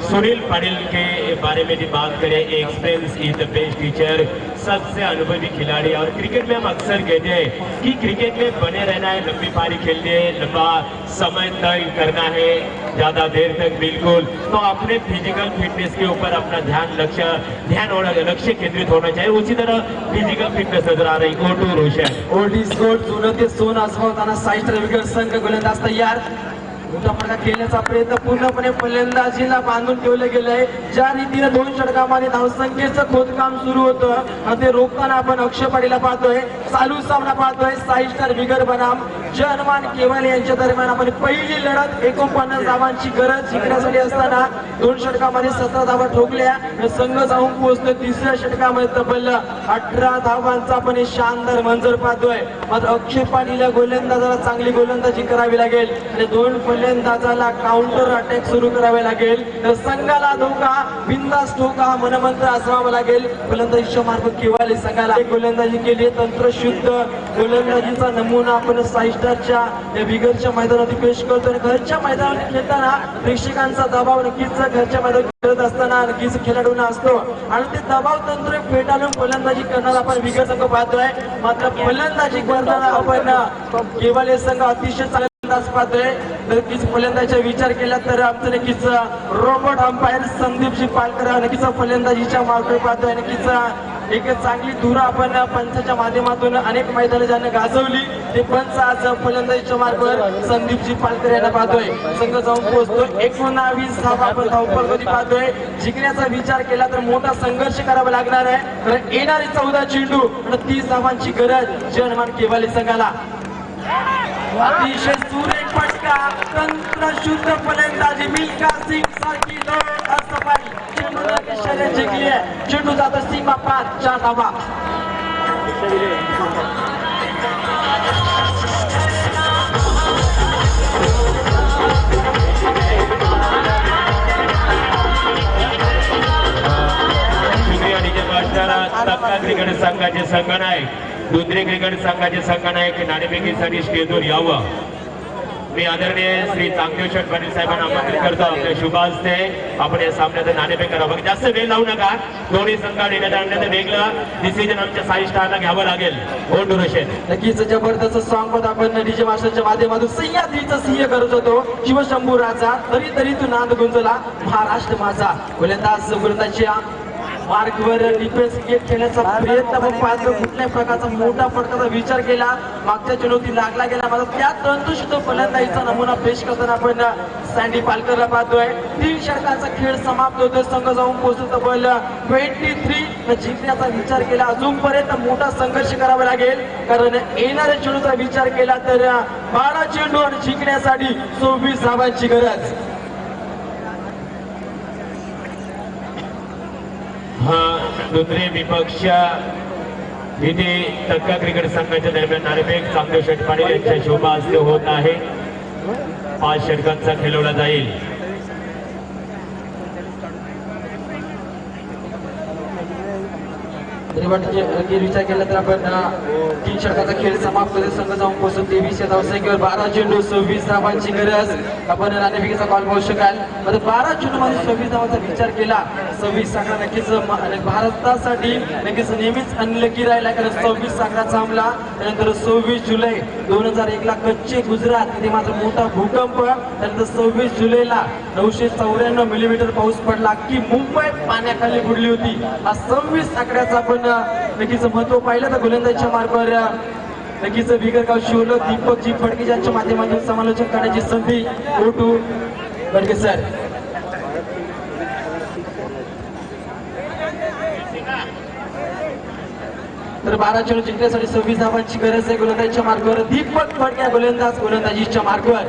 सुनील पाटिल के बारे में भी बात करें। Experience is the best teacher, सबसे अनुभवी खिलाड़ी। और क्रिकेट में हम अक्सर कहते हैं कि क्रिकेट में बने रहना है, लंबी पारी खेलनी है, लंबा समय तय करना है, ज्यादा देर तक, बिल्कुल। तो अपने फिजिकल फिटनेस के ऊपर अपना लक्ष्य केंद्रित होना चाहिए। उसी तरह फिजिकल फिटनेस नजर आ रही। O2 Roshan, old is gold, जुनं ते सोनं आजमावताना 6 स्टार विकेट संघ गोलंदाज तयार। मोठा फटका खेळण्याचा प्रयत्न पूर्णपणे फलंदाजीला बांधून ठेवलं गेलंय। ज्या रीतीने 2 षटकांमध्ये धावसंख्येचं खोदकाम सुरू होतं आणि ते रोखताना आपण अक्षय पाटीलला पाहतोय। चालू सामना पाहतोय 6 स्टार विकेट बनाम जय हनुमान केवाले यांच्या दरम्यान आपण पहिली लढत 49 धावांची गरज जिंकण्यासाठी असताना 2 षटकांमध्ये 17 धावा ठोकल्या। संघ जाऊन पोहोचतो 3ऱ्या षटकामध्ये तब्बल 18 धावांचा आपण शानदार मंजर पाहतोय। मात्र अक्षय पाटील गोलंदाजाला चांगली गोलंदाजी करावी लागेल आणि 2 फलंदाजाला काउंटर अटॅक सुरू करावे लागेल। तर संघाला धोका, बिनधास्त धोका मनमंत्र असावा लागेल। फलंदाजीच्या मार्फत केवाले संघाला गोलंदाजी केली, तंत्रशुद्ध गोलंदाजीचा नमुना आपण 6 स्टारच्या या बिगरच्या मैदानात पेश करतो। घरच्या मैदानात खेळताना प्रेक्षकांचा दबाव नक्कीच घरच्या मैदानात खेळत असताना नक्कीच खेळाडूंना असतो आणि ते दबाव तंत्र फेटाळून फलंदाजी करणारा आपण बिगर संघ पाहतोय। मात्र फलंदाजी करताना आपण केवाले संघ अतिशय फलंदाज पाहतोय। नक्कीच फलंदाजीचा विचार केला तर आमचं नक्कीच रोबोट अंपायर संदीपजी पालकर नक्कीच फलंदाजीच्या मार्फत पाहतोय। नक्कीच एक चांगली धुरा आपण पंचाच्या माध्यमातून अनेक मैदाने ज्याने गाजवली ते पंच आज फलंदाजीच्या मार्फत संदीपजी पालकर यांना पाहतोय। संघ जाऊन पोहोचतो 19 धावा आपण धावपळ कधी पाहतोय। जिंकण्याचा विचार केला तर मोठा संघर्ष करावा लागणार आहे, कारण येणारे 14 चेंडू आणि 30 धावांची गरज जय हनुमान केवाले संघाला। अतिशय सुरेख फटका, तंत्रशुद्ध फलंदाजी, मिल्खा सिंग सारखी लोक असपाई चेंडूला शर्यत जिंकली आहे। चेंडू जातो सीमा पार, 4 धावा। तबका क्रिकेट संघाचे संघनायक, दुसरे क्रिकेट संघाचे संघनायक नाणेफेकीसाठी स्टेजवर यावं मी आदरणीय श्री चांगदेव पाटील साहेबांना आमंत्रित करतो। आपल्या शुभ हस्ते आपण या सामन्यात नाणेफेक करावं। जास्त वेळ लावू नका, दोन्ही संघाने आणण्याचं वेगळं डिसिजन आमच्या 6 स्टारला घ्यावं लागेल। O2 रोशन, नक्कीच जबरदस्त सॉन्ग होता आपण डीजे मास्टरच्या माध्यमातून सह्याद्रीचं सिंह करत होतो। शिवशंभू राजा तरी तू नांद गुंजला महाराष्ट्र माझा। गोलंदाजीच्या मार्कवर डिफेन्स क्रिकेट खेळण्याचा प्रयत्न आपण पाहतो। कुठल्याही प्रकारचा मोठा फटकाचा विचार केला, मागच्या चेंडूती लागला गेला, मात्र त्या तंतुशुद्ध फलंदाजीचा नमुना पेश करताना आपण सँडी पालकरला पाहतोय। 3 षटकांचा खेळ समाप्त होतो, संघ जाऊन पोहोचतो तब्बल 23 जिंकण्याचा विचार केला। अजूनपर्यंत मोठा संघर्ष करावा लागेल, कारण येणाऱ्या चेंडूचा विचार केला तर 12 चेंडू आणि जिंकण्यासाठी 24 धावांची गरज। दुसरे विपक्ष इथे तबका क्रिकेट संघाच्या दरम्यान नाणेफेक चांगदेव पाटील यांच्या शुभ हस्ते होत आहे। 5 षटकांचा खेळवला जाईल। विचार केला तर आपण 3 षटकाचा खेळ समाप्त होतो, संघ जाऊन पोहोचतो 23 या धावसंख्येवर। 12 चेंडू 26 धावांची गरज आपण नाणेफेकीचा कॉल पाहू शकाल। मात्र 12 चेंडू मध्ये 26 धावांचा विचार केला, 26 आकडा नक्कीच भारतासाठी नक्कीच नेहमीच अनलकी राहिला, कारण 26 आकडाचा हमला। त्यानंतर 26 जुलै 2001 ला कच्चे गुजरात इथे मात्र मोठा भूकंप। त्यानंतर 26 जुलैला 994 मिलीमीटर पाऊस पडला, की मुंबई पाण्याखाली बुडली होती। हा 26 आकड्याचा आपण नक्कीच महत्व पाहिलं तर गोलंदाजीच्या मार्गावर नक्कीच बिगरगाव शिवलं दीपकजी फडके यांच्या माध्यमातून समालोचन करण्याची संधी O2 फडके सर। तर 12 चेंडू जिंकण्यासाठी 26 धावांची गरज आहे गोलंदाजीच्या मार्गावर। दीपक फडके गोलंदाजीच्या मार्गावर।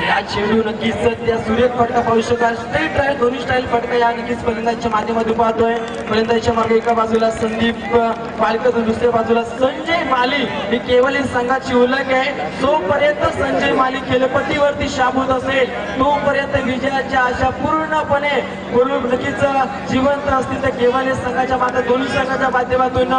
या चेंडू नक्कीच त्या सुरेख फटका पाहू शकाल. स्ट्रेट ड्राईव्ह दोन्ही स्टाईल फटका या नक्कीच फलंदाजीच्या माध्यमातून पाहतोय. फलंदाजीच्या मागे एका बाजूला संदीप पालकर तर दुसऱ्या बाजूला संजय माली. ही केवळ एक संघाची ओळख आहे. जोपर्यंत संजय माली खेळपट्टीवरती शाबूत असेल तोपर्यंत विजयाच्या आशा पूर्णपणे नक्कीच जिवंत असतील. तर केवळ संघाच्या मागे दोन्ही संघाच्या माध्यमातून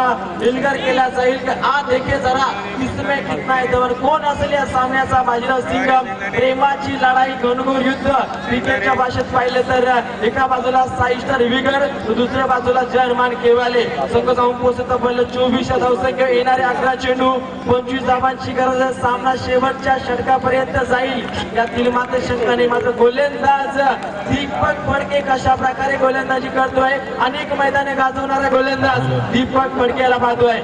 एल्गार केला जाईल. आज देखे जरा इसमें कितना है जवळ कोण असेल या सामन्याचा बाजीराव सिंग. प्रेमाची लढाई घनघोर युद्ध क्रिकेटच्या भाषेत पाहिलं तर एका बाजूला साई स्टार विगर दुसऱ्या बाजूला जयमान केवाले. संघ जाऊन पोहोचत तब्बल 24 धावसंख्या. येणारे 11 चेंडू 25 धावांची गरज आहे. सामना शेवटच्या षटकापर्यंत जाईल. यातील मात्र शंकाने मात्र गोलंदाज दीपक फडके कशा प्रकारे गोलंदाजी करतोय. अनेक मैदाने गाजवणारा गोलंदाज दीपक फडके याला पाहतोय.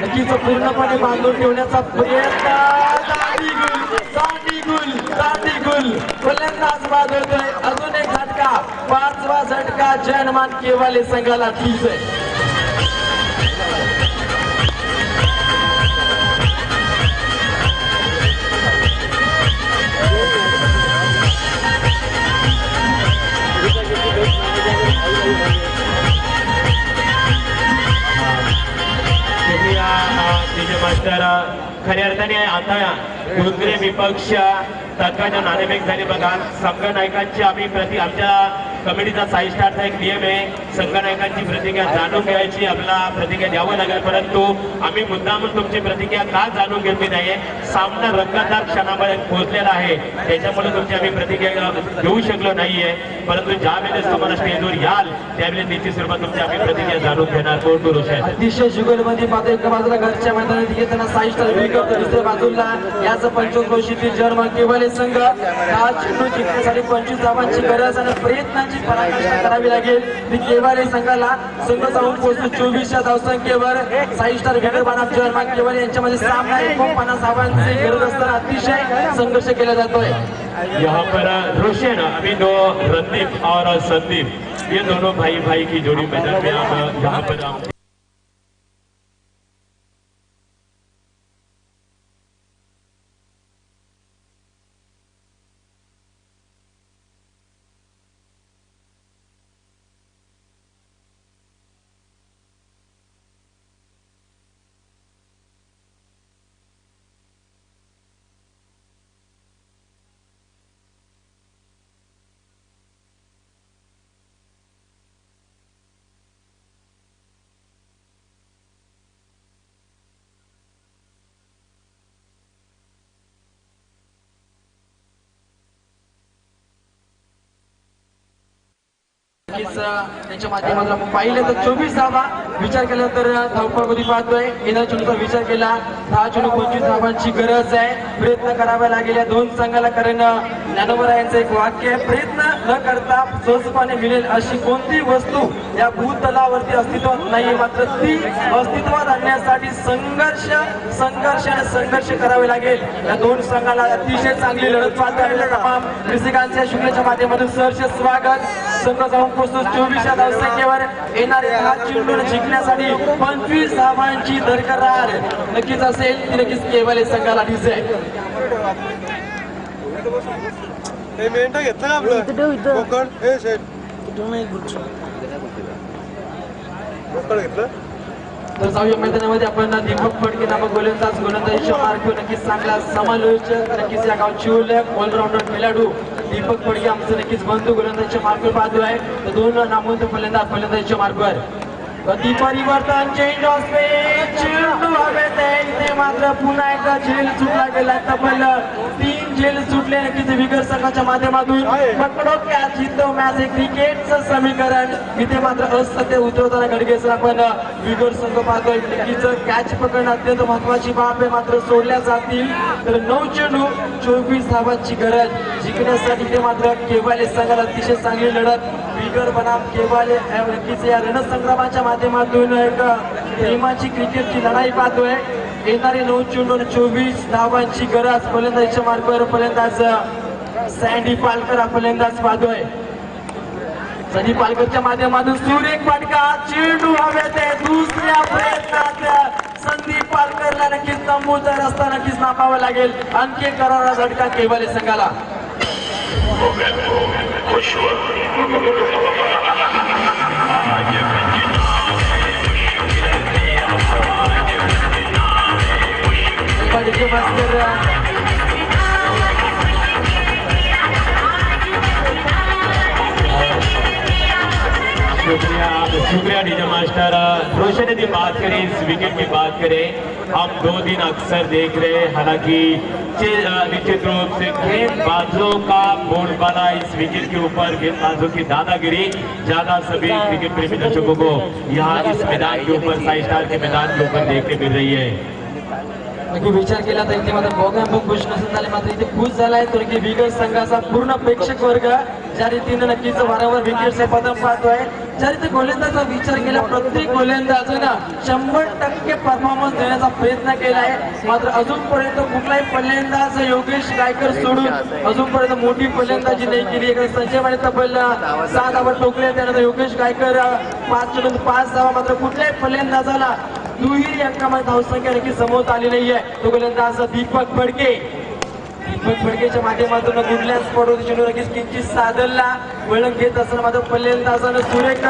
नक्कीच पूर्णपणे बांधून ठेवण्याचा प्रयत्न. गुल गोलंदाज बाद होतोय. अजून एक झटका 5वा झटका जयमान केवाले संघाला ठीक आहे. मास्टर खऱ्या अर्थाने आता दुसरे विपक्ष तत्काच्या नाणेफेक झाली बघा. संघनायकांची आम्ही आमच्या कमिटीचा 6 स्टारचा एक नियम आहे. संघनायकांची प्रतिक्रिया जाणून घ्यायची. आपला प्रतिक्रिया द्यावं लागेल. परंतु आम्ही मुद्दामून तुमची प्रतिक्रिया का जाणून घेतली नाहीये. सामना रंगतदार क्षणामध्ये पोहोचलेला आहे त्याच्यामुळे तुमची आम्ही प्रतिक्रिया घेऊ शकलो नाहीये. परंतु ज्या वेळेस तुम्हाला स्टेजवर याल त्यावेळेस निश्चित स्वरूपात तुमची आम्ही प्रतिक्रिया जाणून घेणार. कोण करू शकतो. अतिशय जुगलबंदी पाहतो. एका बाजूला घरच्या मैदानात घेताना 6 स्टार विकेट दुसऱ्या बाजूला याच 25 जर्मन केवळ संघ. हा चेंडू जिंकण्यासाठी 25 धावांची गरज आणि प्रयत्नांची पराकाष्ठा करावी लागेल. ती केवाले संघाला संघ जाऊन पोहोचतो 24 धावसंख्येवर. 6 स्टार विकेट बनाम जर्मन केवळ यांच्यामध्ये सामना 49 धावांची गरज असताना अतिशय संघर्ष केला जातोय. यहाँ पर रोशन अभी दो रणदीप और संदीप ये दोनों भाई की जोड़ी मैदान में हम यहाँ पर त्यांच्या माध्यमातून पाहिलं तर 24 धावा. विचार केला तर धावपळमध्ये पाहतोय. येणाऱ्या चेंडूचा विचार केला 10 चेंडू 25 धावांची गरज आहे. प्रयत्न करावा लागेल या दोन संघाला. कारण ज्ञानोबा यांचं एक वाक्य आहे, प्रयत्न न करता सहजपणे मिळेल अशी कोणती वस्तू या भूतलावरती अस्तित्वात नाहीये. मात्र ती अस्तित्वात आणण्यासाठी संघर्ष करावे लागेल. या दोन संघाला अतिशय चांगली लढत पाहता तमाम रसिकांच्या शुक्लेच्या माध्यमातून सहर्ष स्वागत. संघ जाऊन पोहोचतो 24 धावसंख्येवर. येणारे 10 चेंडू जिंकण्यासाठी 25 धावांची दरकरार नक्कीच असेल. ती नक्कीच केवळ संघाला दिसेल. घेतलं आपलं घेतलं. तर जाऊया मैदानामध्ये आपण दीपक फडके नामक गोलंदाजीच्या मार्ग नक्कीच चांगला समालोचक नक्कीच या गावची ओळख ऑलराऊंडर खेळाडू दीपक फडके आमचं नक्कीच बंधू गोलंदाजीच्या मार्गावर पाहतो आहे. तर दोन नामवंत फलंदाजीच्या मार्गावर कधी परिवर्तन चेंज ऑफ स्पेस. चेंडू हवेत आहे. इथे मात्र पुन्हा एकदा झेल सुटला गेला. तब्बल 3 झेल सुटले नक्कीच विगर संघाच्या माध्यमातून. पकडो कॅच जितो मॅच हे क्रिकेटचं समीकरण. इथे मात्र असत्य उतरवताना गडगेसर आपण विगर संघ पाहतोय. नक्कीच कॅच पकडणं अत्यंत महत्वाची बाब आहे. मात्र सोडल्या जातील तर 9 चेंडू 24 धावांची गरज जिंकण्यासाठी इथे मात्र केवाले संघाला अतिशय चांगली लढत. विगर बनाम केवाले नक्कीच या रणसंग्रामाच्या माध्यमातून एक प्रेमाची क्रिकेटची लढाई पाहतोय. येणारे 9 चेंडू 24 धावांची गरज. फलंदाजीच्या मार्गावर फलंदाज सँडी पालकर हा फलंदाज पाहतोय. सँडी पालकरच्या माध्यमातून सुरेख फटका. चेंडू हवेत आहे. दुसऱ्या प्रयत्नात संदीप पालकरला नक्कीच तंबूचा रस्ता नक्कीच नापावा लागेल. आणखी एक करारा झटका केवाले संघाला. शुक्रिया डीजे मास्टर. रोशन की बात करें, इस विकेट की बात करें, हम 2 दिन अक्सर देख रहे हैं, हालांकि निश्चित रूप से गेंदबाजों का बोलबाला इस विकेट के ऊपर, गेंदबाजों की दादागिरी ज्यादा सभी क्रिकेट प्रेमी दर्शकों को यहाँ इस मैदान के ऊपर, साई स्टार के मैदान के ऊपर देखने मिल रही है. नक्की विचार केला तर इथे मात्र बघा खुश नसून झाले, मात्र इथे खुश झालाय तर की विकेट संघाचा पूर्ण प्रेक्षक वर्ग ज्या रीतीने नक्कीच वारंवार विकेटचे पदम पाहतोय. ज्या रीती गोलंदाजाचा विचार केला, प्रत्येक गोलंदाजानं 100% परफॉर्मन्स देण्याचा प्रयत्न केलाय. मात्र अजूनपर्यंत कुठलाही फलंदाज योगेश गायकर सोडून अजूनपर्यंत मोठी फलंदाजी नाही केली. इकडे संजय माने तब्बल 7 धावा ठोकल्या, त्यानंतर योगेश गायकर 5 धावा. मात्र कुठल्याही फलंदाजाला दुहेरी अंकामध्ये धावसंख्या नक्की समोर आली नाहीये. तो गोलंदाज दीपक फडके. दीपक फडकेच्या माध्यमातून गुडल्या स्पॉटवरती चेंडू नक्कीच किंचित सादरला, वळण घेत असताना मात्र फलंदाजानं सुरेख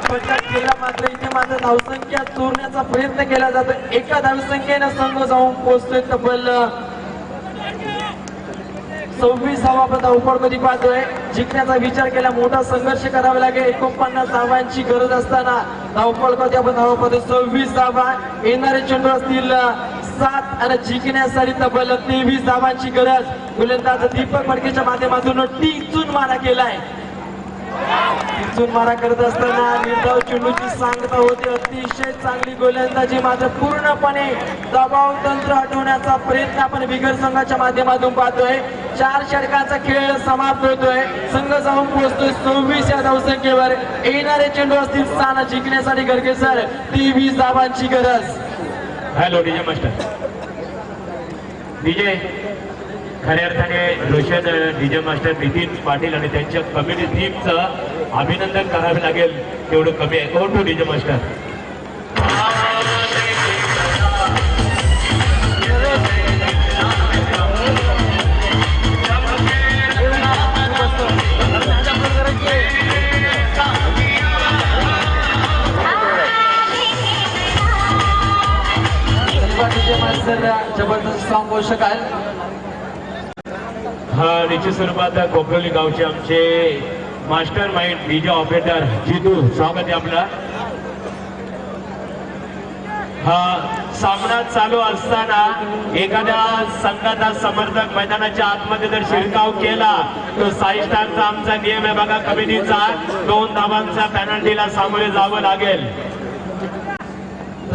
फटका केला. मात्र इथे मात्र धावसंख्या चोरण्याचा प्रयत्न केला जातो. एका धावसंख्येनं संघ जाऊन पोहोचतोय तब्बल 26 आपण धावपळमध्ये पाहतोय. जिंकण्याचा विचार केला, मोठा संघर्ष करावा लागेल. 49 धावांची गरज असताना धावपळमध्ये आपण धावा पाहतोय 26 धावा. येणारे चेंडू असतील 7 आणि जिंकण्यासाठी तब्बल 23 धावांची गरज. गोलंदाज दीपक फडकेच्या माध्यमातून टिचून मारा केलाय. टिचून मारा करत असताना निर्धाव चेंडूची सांगता होते. अतिशय चांगली गोलंदाजी, मात्र पूर्णपणे दबाव तंत्र हटवण्याचा प्रयत्न आपण बिगर संघाच्या माध्यमातून पाहतोय. 4 षटकांचा खेळ समाप्त होतोय. संघ जाऊन पोहोचतोय 26 या धावसंख्येवर. येणारे चेंडू असतील 7 जिंकण्यासाठी गरजेसर 23 धावांची गरज. Hello DJ master. डीजे खऱ्या अर्थाने रोशन, डीजे मास्टर नितीन पाटील आणि त्यांच्या कमिटी टीमचं अभिनंदन करावे लागेल, तेवढं कमी आहे. Oh to DJ master. जबरदस्त सॉन्ग होऊ शकाल. हा निश्चित स्वरूपात कोपरोली गावचे आमचे master mind DJ operator Jitu, स्वागत आहे आपला. हा सामना चालू असताना एखाद्या संघाचा समर्थक मैदानाच्या आतमध्ये जर शिरकाव केला तर साई स्टारचा आमचा नियम आहे बघा, कमिटीचा 2 धावांचा पेनल्टीला सामोरे जावं लागेल.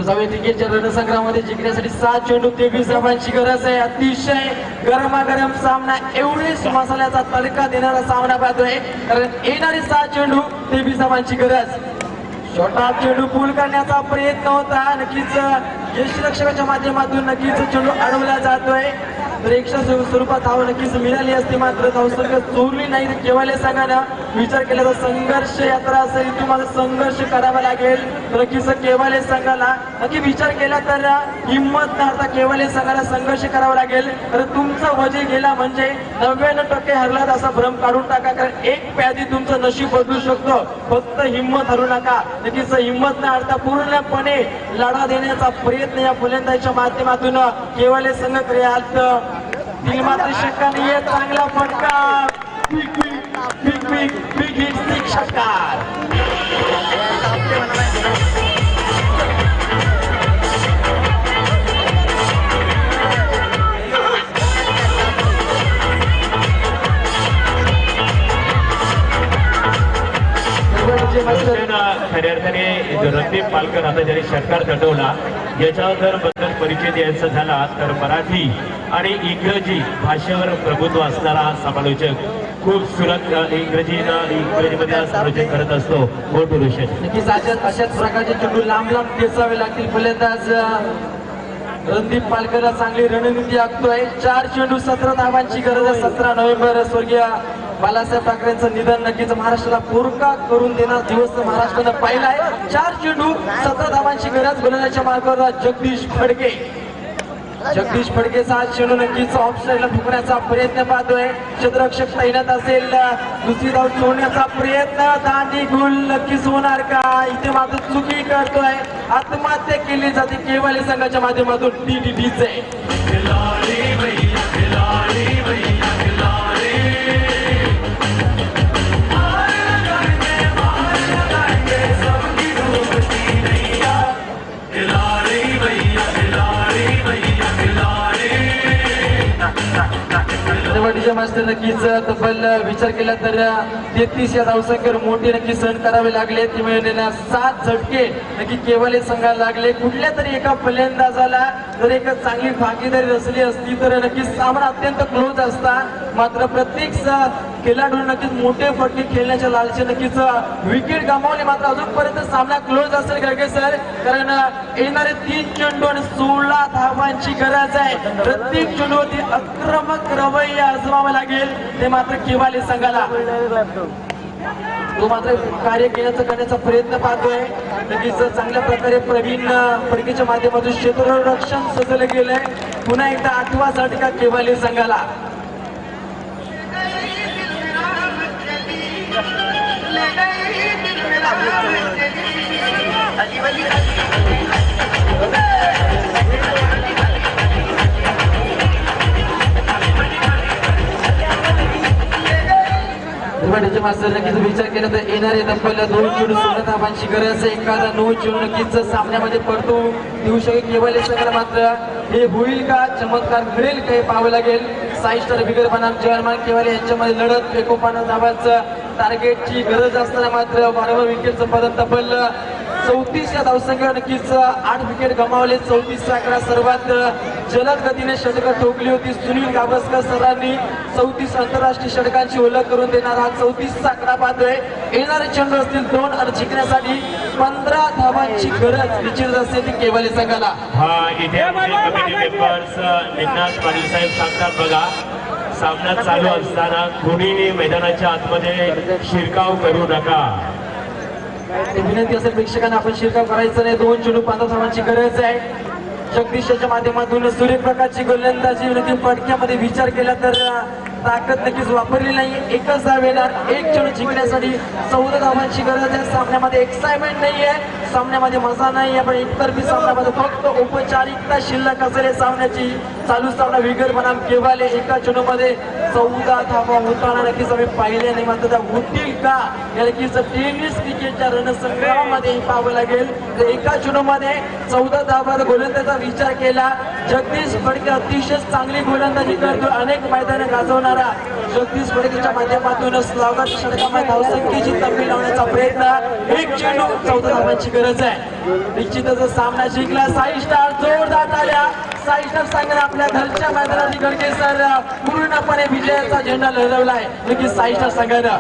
जाऊया क्रिकेटच्या रणसंग्रामध्ये जिंकण्यासाठी 7 चेंडू 23 धावांची गरज आहे. अतिशय गरमागरम सामना, एवढेच मसाल्याचा तडका देणारा सामना पाहतोय. कारण येणारे 7 चेंडू 23 धावांची गरज. छोटा चेंडू पूल करण्याचा प्रयत्न होता. नक्कीच यष्टीरक्षकाच्या माध्यमातून नक्कीच चेंडू अडवला जातोय. परीक्षा स्वरूपात धाव नक्कीच मिळाली असती, मात्र धावसंख्या चोरली नाही. केवाले संघानं विचार केला तर संघर्ष यात्रा असेल, तुम्हाला संघर्ष करावा लागेल. नक्कीच केवाले संघाला नक्की विचार केला तर हिंमत नाडता केवाले संघाला संघर्ष करावा लागेल. तर तुमचं वजे गेला म्हणजे 99% हरलात असा भ्रम काढून टाका. कारण एक प्यादी तुमचं नशीब बदलू शकतो. फक्त हिंमत हरू नका. नक्कीच हिंमत न हारता पूर्णपणे लढा देण्याचा प्रयत्न या फलंदाजीच्या माध्यमातून केवाले संघ करेल. दिल मात्र शंका नाहीये. चांगला फटका, बिग हिट षटकार. खऱ्या अर्थाने रणदीप पालकर आता ज्याने षटकार चढवला, याच्यावर जर बद्दल परिचय द्यायचा झाला तर मराठी आणि इंग्रजी भाषेवर प्रभुत्व असणारा हा समालोचक, खूप सुरत इंग्रजीमध्ये समालोचन करत असतो. नक्कीच अशाच प्रकारचे चेंडू लांब खेचावे लागतील. फलंदाज रणदीप पालकरला चांगली रणनीती आखतोय. 4 चेंडू 17 धावांची गरज आहे. 17 नोव्हेंबर स्वर्गीय बालासाहेब ठाकरेंचं निधन नक्कीच महाराष्ट्राला पोरका करून देणार दिवस महाराष्ट्रानं पाहिलाय. 4 चेंडू 17 धावांची गरज. गोलंदाजीच्या मार्गावर जगदीश फडके. जगदीश फडकेचा चेंडू नक्कीच ऑफ साईडला फुकण्याचा प्रयत्न पाहतोय. क्षेत्ररक्षक तैनात असेल. दुसरी धाव सोडण्याचा प्रयत्न. दांडी गुल नक्कीच होणार का? इथे मात्र चुकी करतोय. आत्महत्या केली जाते केवळ संघाच्या माध्यमातून TTDचे. मास्टर नक्कीच तब्बल विचार केला तर 33 या धावसंख्येवर मोठे नक्की सहन करावे लागले. ती मिळवलेल्या 7 झटके नक्की केवळ संघाला लागले. कुठल्या तरी एका फलंदाजाला जर एक चांगली भागीदारी असली असती तर नक्कीच सामना अत्यंत क्लोज असता. मात्र प्रत्येक खेळाडू नक्कीच मोठे फटके खेळण्याच्या लालचे नक्कीच विकेट गमावले. मात्र अजूनपर्यंत सामना क्लोज असेल गडके सर, कारण येणारे 3 चेंडू आणि 16 धावांची गरज आहे. प्रत्येक चेंडूवरती आक्रमक रवैया आजमावा लागेल. ते मात्र केवाले संघाला तो मात्र कार्य करण्याचा प्रयत्न पाहतोय. नक्कीच चांगल्या प्रकारे प्रवीण फडकेच्या माध्यमातून क्षेत्ररक्षण सजवलं गेलंय. पुन्हा एकदा 8वा झटका केवाले संघाला. मास्तर नक्कीच विचार केला तर येणारे तब्बल 2 चेंडू 16 धावांची गरज आहे. एखादा 9 चेंडू नक्कीच सामन्यामध्ये पडतो देऊ शकेल केवळ संघाला. मात्र हे होईल का? चमत्कार घडेल काही पाहावं लागेल. 6 स्टार बिगर बनाम जर्मन केवळ यांच्यामध्ये लढत. एकोपानं धावांचं टार्गेटची गरज असताना मात्र वारंवार विकेटचं पतन. तब्बल 34 या धावसंख्येवर नक्कीच 8 विकेट गमावले. 34 आकडा सर्वात जलद गतीने षटकं ठोकली होती. सुनील गावस्कर सरांनी 34 आंतरराष्ट्रीय षटकांची ओळख करून देणार हा 34 आकडा पाहतोय. येणारे चेंडू असतील 2 आणि जिंकण्यासाठी 15 धावांची गरज निश्चित असते ती केवळ संघाला. हा इथे आमचे कमिटी मेंबर्स निन्नाथ पाटील साहेब सांगतात बघा, सामना चालू असताना कोणीही मैदानाच्या आतमध्ये शिरकाव करू नका. विनंती असेल प्रेक्षकांना आपण शिरकाव करायचं नाही. 2 चेंडू 15 धावांची गरज आहे. जगदीशच्या माध्यमातून सूर्यप्रकाशची गोलंदाजी नक्की फटक्यामध्ये विचार केला तर ताकद नक्कीच वापरली नाही. एकच धाव येणार. 1 चेंडू जिंकण्यासाठी 14 धावांची गरज आहे. सामन्यामध्ये एक्साइटमेंट नाहीये, सामन्यामध्ये मजा नाहीये, पण एकतर्फी सामन्यामध्ये फक्त औपचारिकता शिल्लक असेल सामन्याची. चालू सामना विगर बनाम केवाले. एका चेंडूमध्ये 14 धावा होताना नक्कीच आम्ही पाहिले नाही. मात्र त्या होतील का या नक्कीच टेनिस क्रिकेटच्या रणसंग्रामामध्ये पाहावं लागेल. तर एका चेंडूमध्ये 14 धावा गोलंदाजीचा विचार केला. जगदीश फडके अतिशय चांगली गोलंदाजी करतो. अनेक मैदाने गाजवणारा जगदीश फडकेच्या माध्यमातून स्लॉगर षटकामध्ये धावसंख्येची तंबी लावण्याचा प्रयत्न. 1 चेंडू 14 धावांची गरज आहे. निश्चितच सामना जिंकला. 6 स्टार जोरदार आल्या. 6 स्टार संघाने आपल्या घरच्या मैदानात गडके सर पूर्णपणे विजयाचा झेंडा लहरवलाय. नक्कीच 6 स्टार संघानं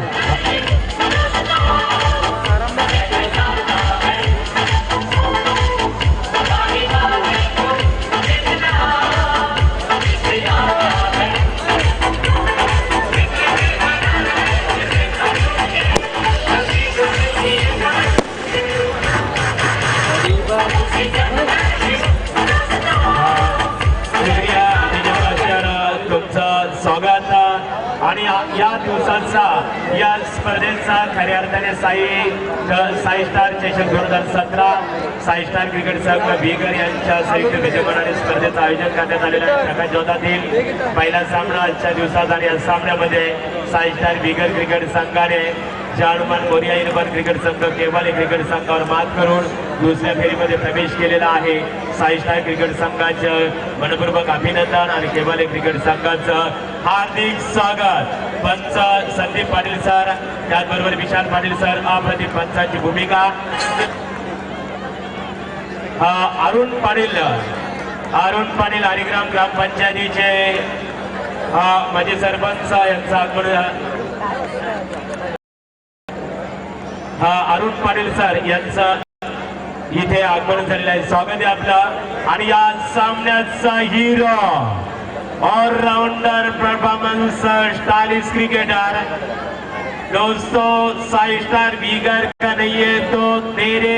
स्वागत. आणि या दिवसाचा या स्पर्धेचा खऱ्या अर्थाने साई स्टार चषक 2017 साई स्टार क्रिकेट संघ बिगर यांच्या संयुक्त विद्यमानाने स्पर्धेचं आयोजन करण्यात आलेलं आहे. प्रकाश जोधातील पहिला सामना आजच्या दिवसात आणि या सामन्यामध्ये साई स्टार बिगर क्रिकेट संघाने जानुमान मोरिया इरफान क्रिकेट संघ केवाले क्रिकेट संघावर मात करून दुसऱ्या फेरीमध्ये प्रवेश केलेला आहे. साई स्टार क्रिकेट संघाचं मनपूर्वक अभिनंदन आणि केवाले क्रिकेट संघाचं हार्दिक स्वागत. पंच संदीप पाटील सर, त्याचबरोबर विशाल पाटील सर, अप्रतिम पंचांची भूमिका. अरुण पाटील हरिग्राम ग्रामपंचायतीचे माजी सरपंच यांचा अरुण पाटील सर इथे आगमन झालेलं आहे. स्वागत आहे आपलं. आणि या सामन्याचा hero allrounder performance stylish cricketer दोस्तों, 5 स्टार बिगर का नहीं है तो तेरे